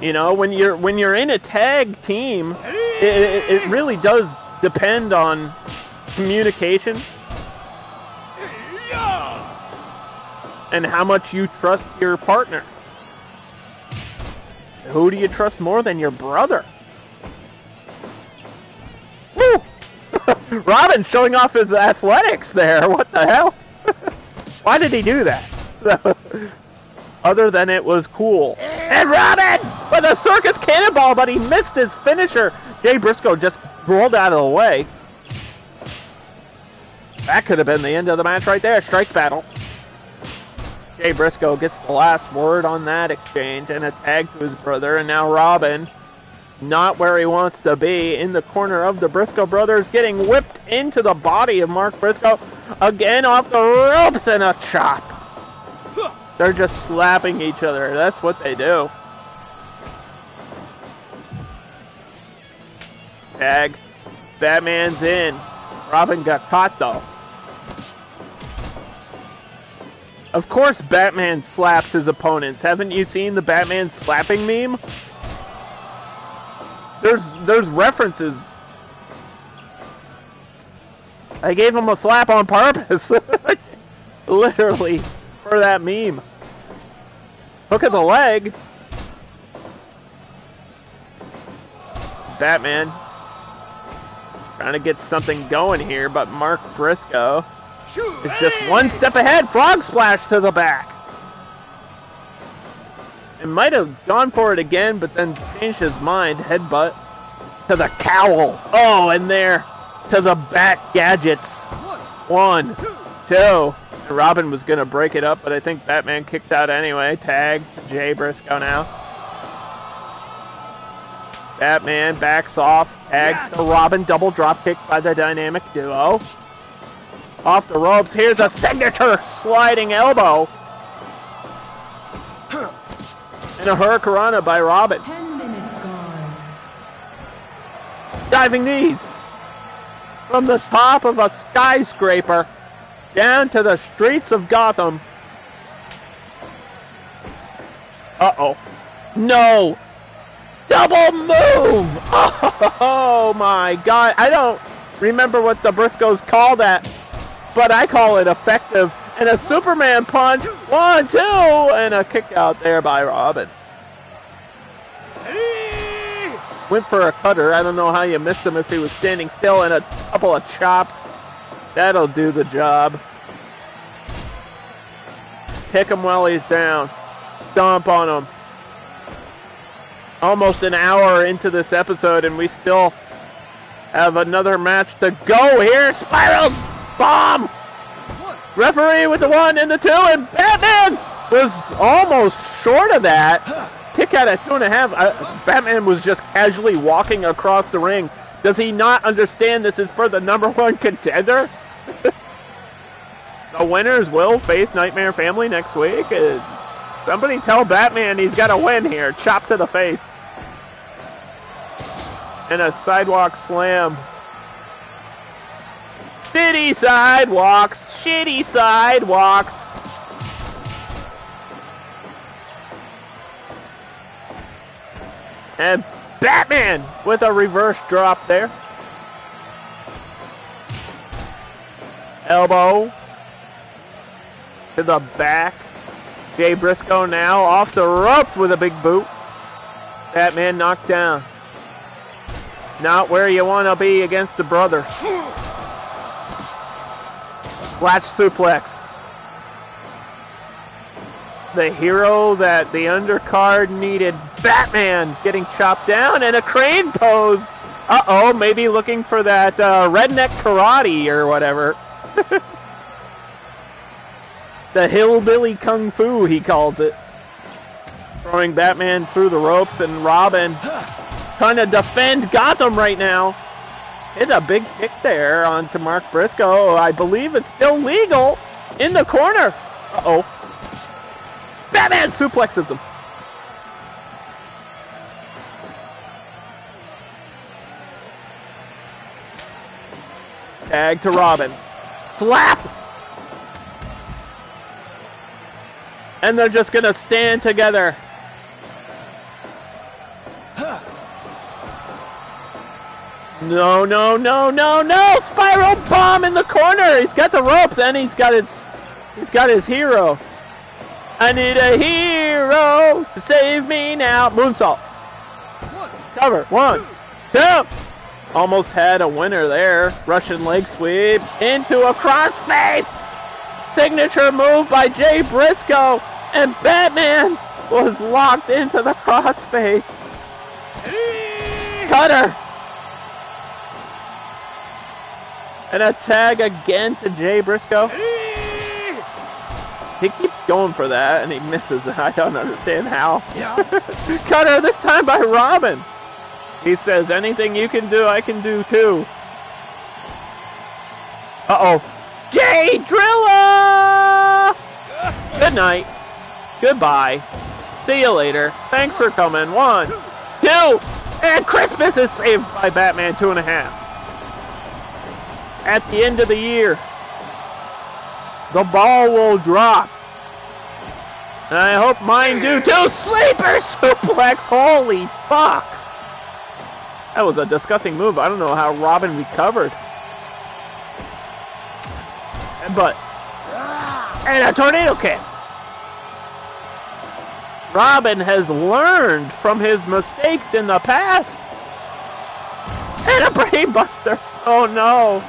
[SPEAKER 1] You know, when you're in a tag team, it really does depend on communication and how much you trust your partner. Who do you trust more than your brother? Woo! Robin showing off his athletics there. What the hell? Why did he do that? Other than it was cool. And Robin with a circus cannonball, but he missed his finisher. Jay Briscoe just rolled out of the way. That could have been the end of the match right there. Strike battle. Jay Briscoe gets the last word on that exchange and a tag to his brother. And now Robin, not where he wants to be, in the corner of the Briscoe brothers, getting whipped into the body of Mark Briscoe. Again off the ropes and a chop. They're just slapping each other. That's what they do. Tag. Batman's in. Robin got caught though. Of course Batman slaps his opponents. Haven't you seen the Batman slapping meme? There's references. I gave him a slap on purpose. Literally, for that meme. Hook of the leg. Batman trying to get something going here, but Mark Briscoe is just one step ahead. Frog splash to the back. It might have gone for it again, but then changed his mind. Headbutt to the cowl. Oh, and there to the bat gadgets. 1, 2. And Robin was going to break it up, but I think Batman kicked out anyway. Tag Jay Briscoe now. Batman backs off. Tags to Robin. Double drop kick by the dynamic duo. Off the ropes. Here's a signature sliding elbow. And a hurricanrana by Robin.
[SPEAKER 2] 10 minutes gone.
[SPEAKER 1] Diving knees. From the top of a skyscraper down to the streets of Gotham. Uh-oh. No. Double move. Oh my God. I don't remember what the Briscoes call that, but I call it effective. And a Superman punch. 1, 2. And a kick out there by Robin. Went for a cutter. I don't know how you missed him if he was standing still. And a couple of chops. That'll do the job. Kick him while he's down. Stomp on him. Almost an hour into this episode, and we still have another match to go here. Spiral bomb. Referee with the 1 and the 2, and Batman was almost short of that. Kick out at 2.5. Batman was just casually walking across the ring. Does he not understand this is for the #1 contender? The winners will face Nightmare Family next week. Somebody tell Batman he's got to win here. Chop to the face. And a sidewalk slam. Shitty sidewalks. Shitty sidewalks. And Batman with a reverse drop there. Elbow to the back. Jay Briscoe now off the ropes with a big boot. Batman knocked down. Not where you want to be against the brothers. Latch suplex. The hero that the undercard needed. Batman getting chopped down, and a crane pose. Uh-oh, maybe looking for that redneck karate or whatever. The hillbilly kung fu, he calls it. Throwing Batman through the ropes, and Robin trying to defend Gotham right now. Hit a big kick there onto Mark Briscoe. I believe it's still legal in the corner. Uh-oh. Batman suplexes him. Tag to Robin. Slap! And they're just going to stand together. No, no, no, no, no! Spiral bomb in the corner! He's got the ropes and he's got his hero. I need a hero to save me now. Moonsault. Cover. 1, 2. Almost had a winner there. Russian leg sweep into a crossface. Signature move by Jay Briscoe. And Batman was locked into the crossface. Cutter. And a tag again to Jay Briscoe. He keeps going for that and he misses. I don't understand how.
[SPEAKER 3] Yeah.
[SPEAKER 1] Cutter this time by Robin. He says, anything you can do, I can do too. Uh-oh. Jay Drilla! Good night. Goodbye. See you later. Thanks for coming. 1, 2. And Christmas is saved by Batman 2.5. At the end of the year, the ball will drop. And I hope mine do too. Sleeper suplex. Holy fuck. That was a disgusting move. I don't know how Robin recovered. But, and a tornado kick. Robin has learned from his mistakes in the past. And a brain buster. Oh no.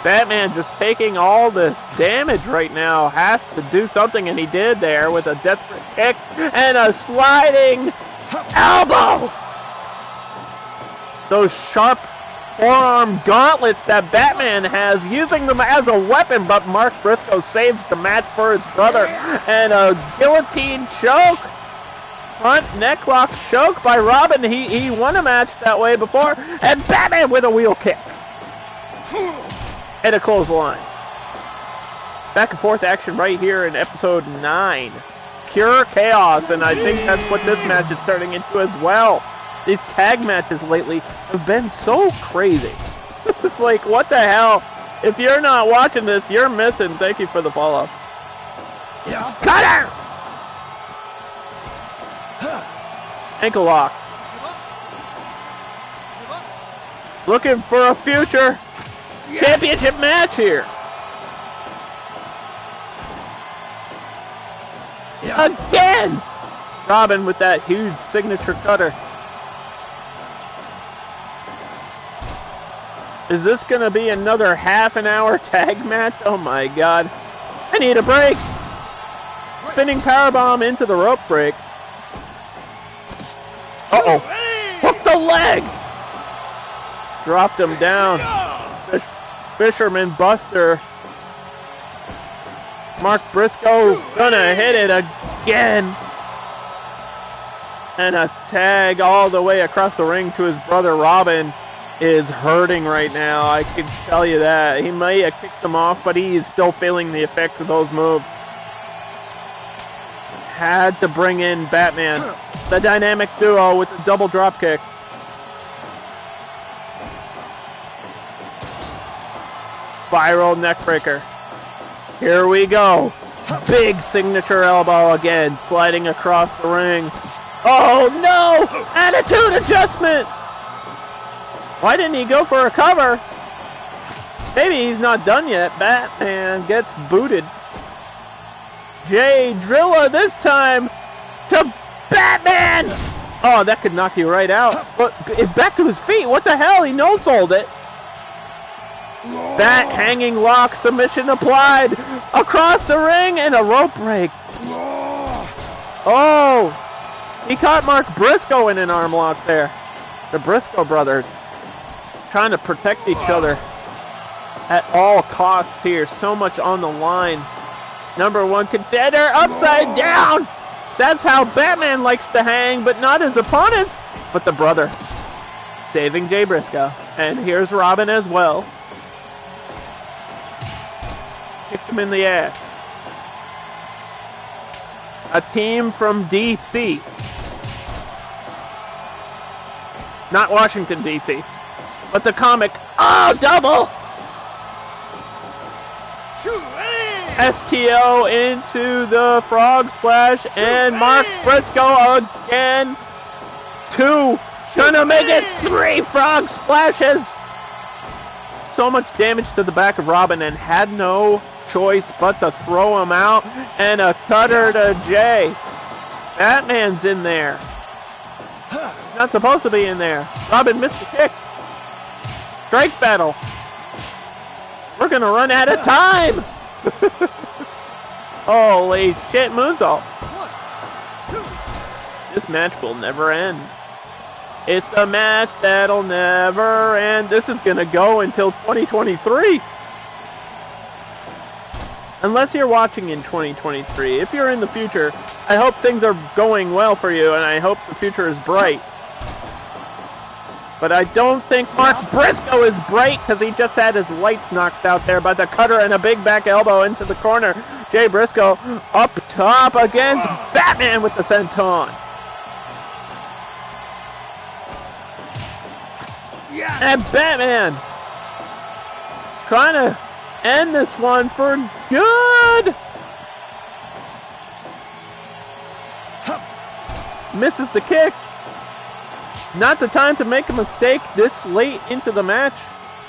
[SPEAKER 1] Batman just taking all this damage right now. Has to do something, and he did there with a desperate kick and a sliding elbow. Those sharp forearm gauntlets that Batman has, using them as a weapon, but Mark Briscoe saves the match for his brother. And a guillotine choke. Front necklock choke by Robin. He won a match that way before. And Batman with a wheel kick. And a clothesline. Back and forth action right here in episode 9. Pure chaos, and I think that's what this match is turning into as well. These tag matches lately have been so crazy. It's like, what the hell? If you're not watching this, you're missing. Thank you for the follow.
[SPEAKER 3] Yeah.
[SPEAKER 1] Cutter! Ankle lock. Looking for a future championship match here.
[SPEAKER 3] Yeah.
[SPEAKER 1] Again! Robin with that huge signature cutter. Is this going to be another half-an-hour tag match? Oh my god. I need a break. Spinning powerbomb into the rope break. Uh-oh. Hook the leg! Dropped him down. Fisherman Buster. Mark Briscoe gonna hit it again. And a tag all the way across the ring to his brother Robin is hurting right now. I can tell you that. He may have kicked him off, but he is still feeling the effects of those moves. Had to bring in Batman. The dynamic duo with the double drop kick. Spiral neckbreaker. Here we go. Big signature elbow again, sliding across the ring. Oh no! Attitude adjustment! Why didn't he go for a cover? Maybe he's not done yet. Batman gets booted. Jay Drilla this time to Batman! Oh, that could knock you right out. But back to his feet. What the hell? He no-sold it. Bat hanging lock, submission applied across the ring, and a rope break. Oh, he caught Mark Briscoe in an arm lock there. The Briscoe brothers trying to protect each other. at all costs here. So much on the line. Number one contender, upside down. That's how Batman likes to hang, but not his opponents, but the brother. Saving Jay Briscoe. And here's Robin as well. Kicked him in the ass. A team from D.C. Not Washington, D.C. But the comic. Oh, double! STO into the frog splash. And Mark Briscoe again. 2. Gonna make it 3 frog splashes. So much damage to the back of Robin and had no choice but to throw him out. And a cutter to Jay. Batman's in there. Not supposed to be in there. Robin missed the kick. Strike battle. We're gonna run out of time. Holy shit, moonsault. This match will never end. It's the match that'll never end. This is gonna go until 2023. Unless you're watching in 2023. If you're in the future, I hope things are going well for you, and I hope the future is bright. But I don't think Mark Briscoe is bright, because he just had his lights knocked out there by the cutter and a big back elbow into the corner. Jay Briscoe up top against Batman with the senton. And Batman trying to end this one for good. Misses the kick. Not the time to make a mistake this late into the match.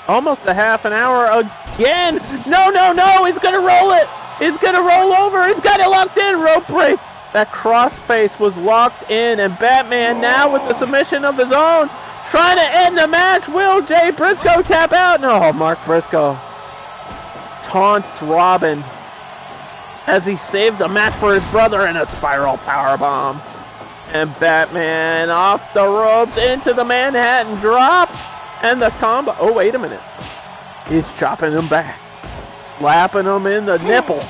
[SPEAKER 1] Almost a half an hour again. No, no, no. He's going to roll it. He's going to roll over. He's got it locked in. Rope break. That crossface was locked in. And Batman now with the submission of his own. Trying to end the match. Will Jay Briscoe tap out? No, Mark Briscoe taunts Robin as he saved the match for his brother in a spiral powerbomb. And Batman off the ropes into the Manhattan drop. And the combo. Oh, wait a minute. He's chopping him back. Slapping him in the nipple.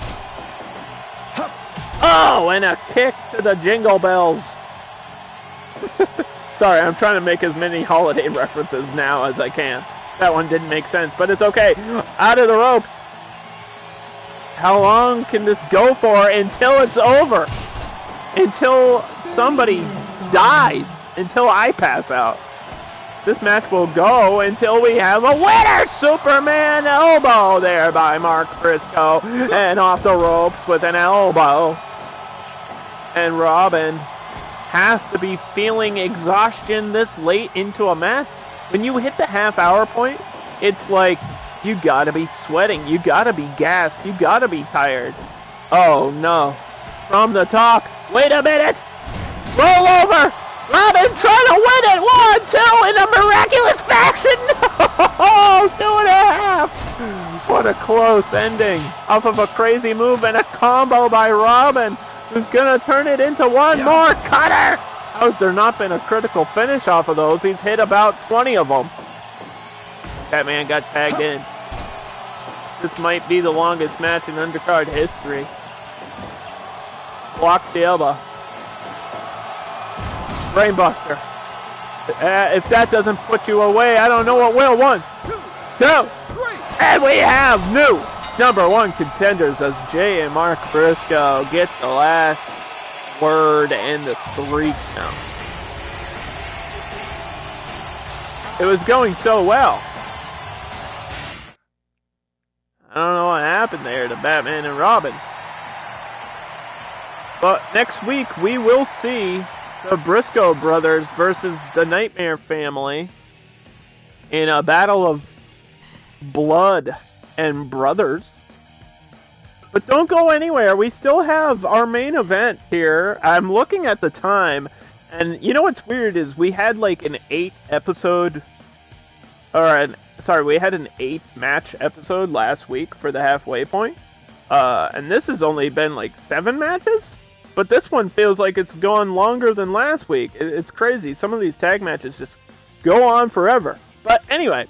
[SPEAKER 1] Oh, and a kick to the Jingle Bells. Sorry, I'm trying to make as many holiday references now as I can. That one didn't make sense, but it's okay. Out of the ropes. How long can this go for until it's over? Until somebody dies. Until I pass out. This match will go until we have a winner! Superman elbow there by Mark Briscoe. And off the ropes with an elbow. And Robin has to be feeling exhaustion this late into a match. When you hit the half-hour point, it's like you gotta be sweating, you gotta be gassed, you gotta be tired. Oh no. From the top. Wait a minute! Roll over! Robin trying to win it! 1, 2 in a miraculous fashion! No! 2.5! What a close ending. Off of a crazy move and a combo by Robin, who's gonna turn it into one more cutter! How has there not been a critical finish off of those? He's hit about 20 of them. Batman got tagged in. This might be the longest match in Undercard history. Blocks the elbow. Brainbuster. If that doesn't put you away, I don't know what will. 1, 2, and we have new number one contenders as Jay and Mark Briscoe get the last word and the 3 count. It was going so well. I don't know what happened there to Batman and Robin. But next week we will see the Briscoe brothers versus the Nightmare family in a battle of blood and brothers. But don't go anywhere. We still have our main event here. I'm looking at the time, and you know what's weird is we had like an 8 episode, we had an 8 match episode last week for the halfway point. And this has only been like 7 matches. But this one feels like it's gone longer than last week. It's crazy. Some of these tag matches just go on forever. But anyway,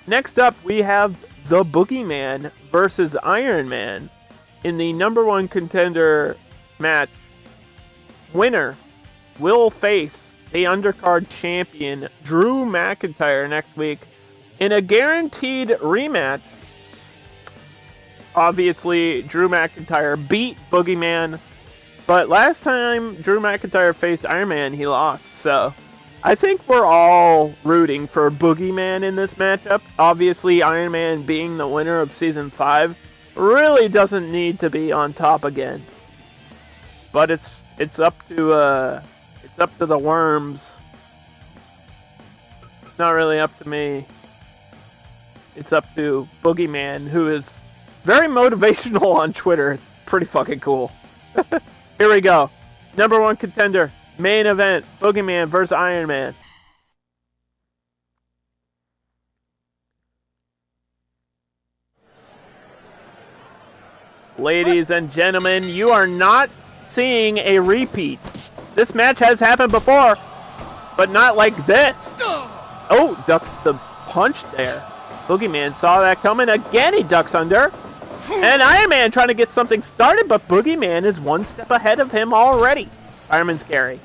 [SPEAKER 1] Next up, we have the Boogeyman versus Ironman in the number one contender match. Winner will face the Undercard champion Drew McIntyre next week in a guaranteed rematch. Obviously, Drew McIntyre beat Boogeyman, but last time Drew McIntyre faced Iron Man, he lost. So I think we're all rooting for Boogeyman in this matchup. Obviously, Iron Man being the winner of Season 5 really doesn't need to be on top again. But it's up to the worms. It's not really up to me. It's up to Boogeyman, who is very motivational on Twitter. Pretty fucking cool. Here we go. Number one contender, main event, Boogeyman versus Iron Man. Ladies and gentlemen, you are not seeing a repeat. This match has happened before, but not like this. Oh, ducks the punch there. Boogeyman saw that coming. Again, he ducks under. And Iron Man trying to get something started, but Boogeyman is one step ahead of him already. Fireman's carry.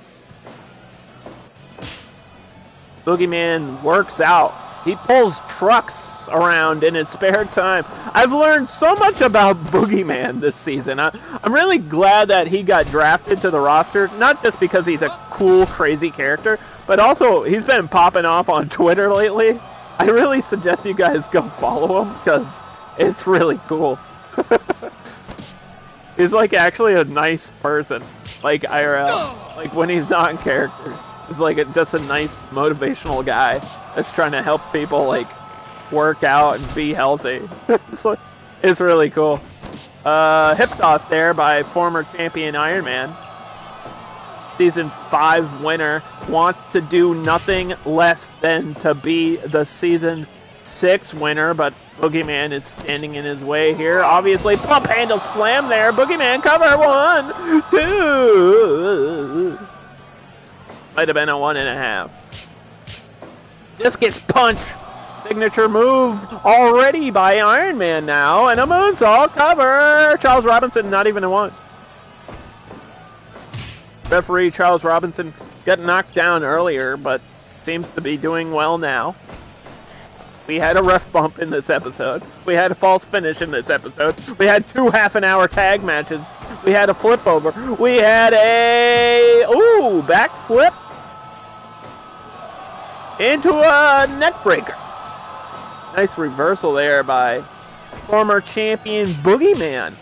[SPEAKER 1] Boogeyman works out. He pulls trucks around in his spare time. I've learned so much about Boogeyman this season. I'm really glad that he got drafted to the roster, not just because he's a cool, crazy character, but also he's been popping off on Twitter lately. I really suggest you guys go follow him, because it's really cool. He's like actually a nice person, like IRL, like when he's not in character. He's like just a nice motivational guy that's trying to help people like work out and be healthy. It's really cool. Hip toss there by former champion Iron Man. Season 5 winner wants to do nothing less than to be the Season 6 winner, but Boogeyman is standing in his way here. Obviously, pump handle slam there. Boogeyman cover 1, 2. Might have been a 1.5. Just gets punched. Signature move already by Iron Man now, and a moonsault cover. Charles Robinson, not even a 1. Referee Charles Robinson got knocked down earlier, but seems to be doing well now. We had a ref bump in this episode. We had a false finish in this episode. We had 2 half-an-hour tag matches. We had a flip over. We had a back flip into a neck breaker. Nice reversal there by former champion Boogeyman.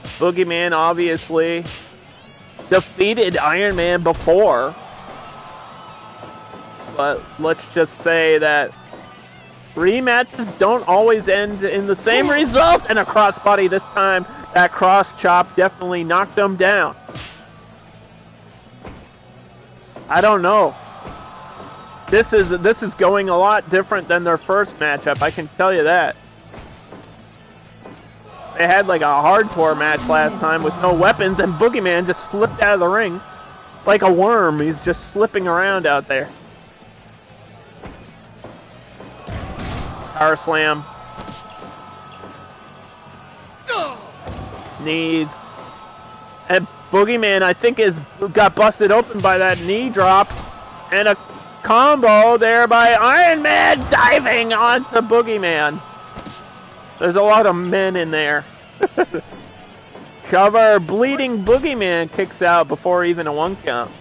[SPEAKER 1] Boogeyman obviously defeated Iron Man before. But let's just say that rematches don't always end in the same result. And a crossbody this time. That cross chop definitely knocked them down. I don't know. This is going a lot different than their first matchup, I can tell you that. They had like a hardcore match last time with no weapons, and Boogeyman just slipped out of the ring like a worm. He's just slipping around out there. Power slam. Knees. And Boogeyman, I think, got busted open by that knee drop. And a combo there by Iron Man diving onto Boogeyman. There's a lot of men in there. Cover, bleeding Boogeyman kicks out before even a 1 count.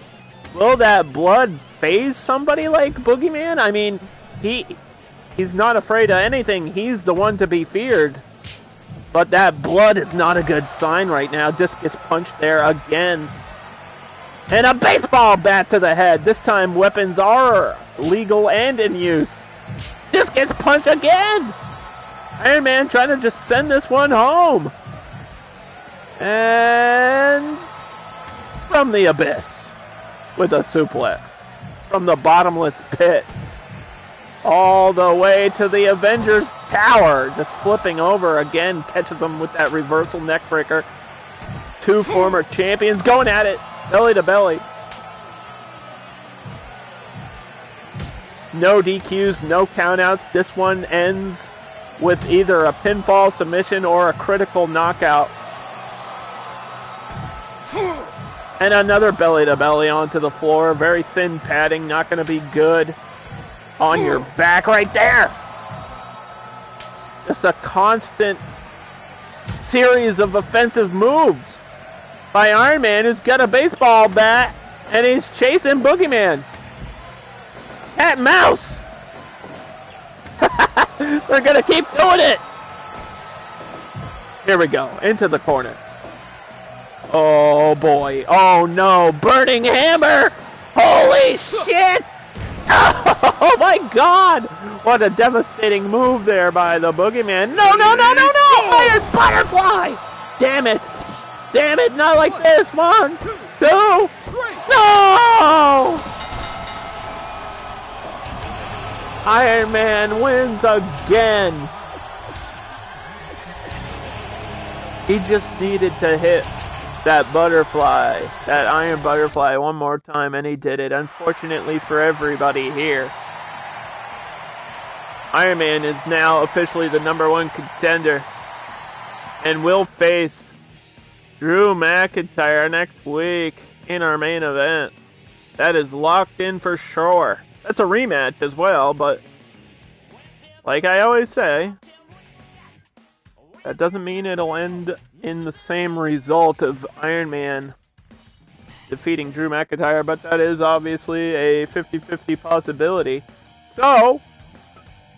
[SPEAKER 1] Will that blood phase somebody like Boogeyman? I mean, he's not afraid of anything. He's the one to be feared. But that blood is not a good sign right now. Discus punch there again. And a baseball bat to the head. This time weapons are legal and in use. Discus punch again. Iron Man trying to just send this one home. And from the abyss with a suplex. From the bottomless pit. All the way to the Avengers Tower. Just flipping over again. Catches them with that reversal neck breaker. 2 former champions going at it. Belly to belly. No DQs, no countouts. This one ends with either a pinfall submission or a critical knockout. And another belly-to-belly onto the floor. Very thin padding, not going to be good on your back right there. Just a constant series of offensive moves by Ironman, who's got a baseball bat and he's chasing Boogeyman. Cat and mouse. They're going to keep doing it. Here we go. Into the corner. Oh, boy. Oh, no. Burning hammer. Holy shit. Oh, my God. What a devastating move there by the Boogeyman. No. Iron butterfly. Damn it. Damn it. Not like this. 1, 2. No. Iron Man wins again. He just needed to hit that butterfly, that iron butterfly one more time, and he did it. Unfortunately for everybody here, Iron Man is now officially the #1 contender and will face Drew McIntyre next week in our main event. That is locked in for sure. That's a rematch as well, but like I always say, that doesn't mean it'll end in the same result of Iron Man defeating Drew McIntyre, but that is obviously a 50-50 possibility. So,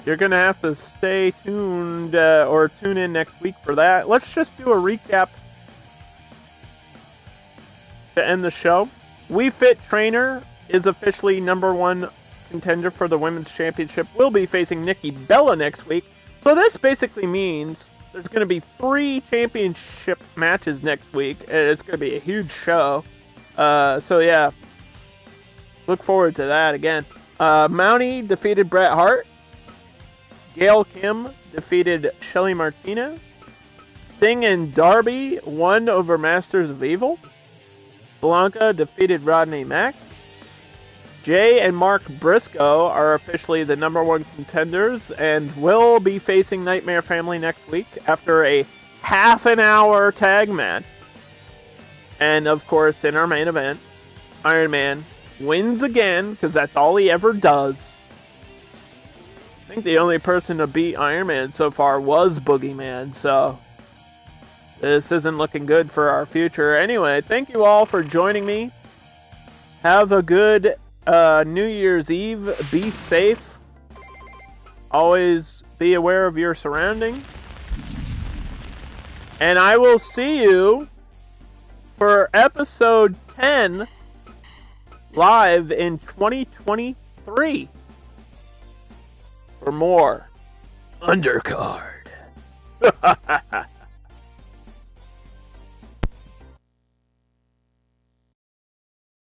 [SPEAKER 1] you're going to have to stay tuned or tune in next week for that. Let's just do a recap to end the show. We Fit Trainer is officially #1 contender for the Women's Championship. We'll be facing Nikki Bella next week. So this basically means there's going to be 3 championship matches next week. It's going to be a huge show. So yeah, look forward to that again. Mountie defeated Bret Hart. Gail Kim defeated Shelly Martinez. Sting and Darby won over Masters of Evil. Blanka defeated Rodney Mack. Jay and Mark Briscoe are officially the #1 contenders and will be facing Nightmare Family next week after a half-an-hour tag match. And, of course, in our main event, Iron Man wins again, because that's all he ever does. I think the only person to beat Iron Man so far was Boogeyman, so this isn't looking good for our future. Anyway, thank you all for joining me. Have a good New Year's Eve. Be safe. Always be aware of your surroundings. And I will see you for episode 10 live in 2023 for more Undercard.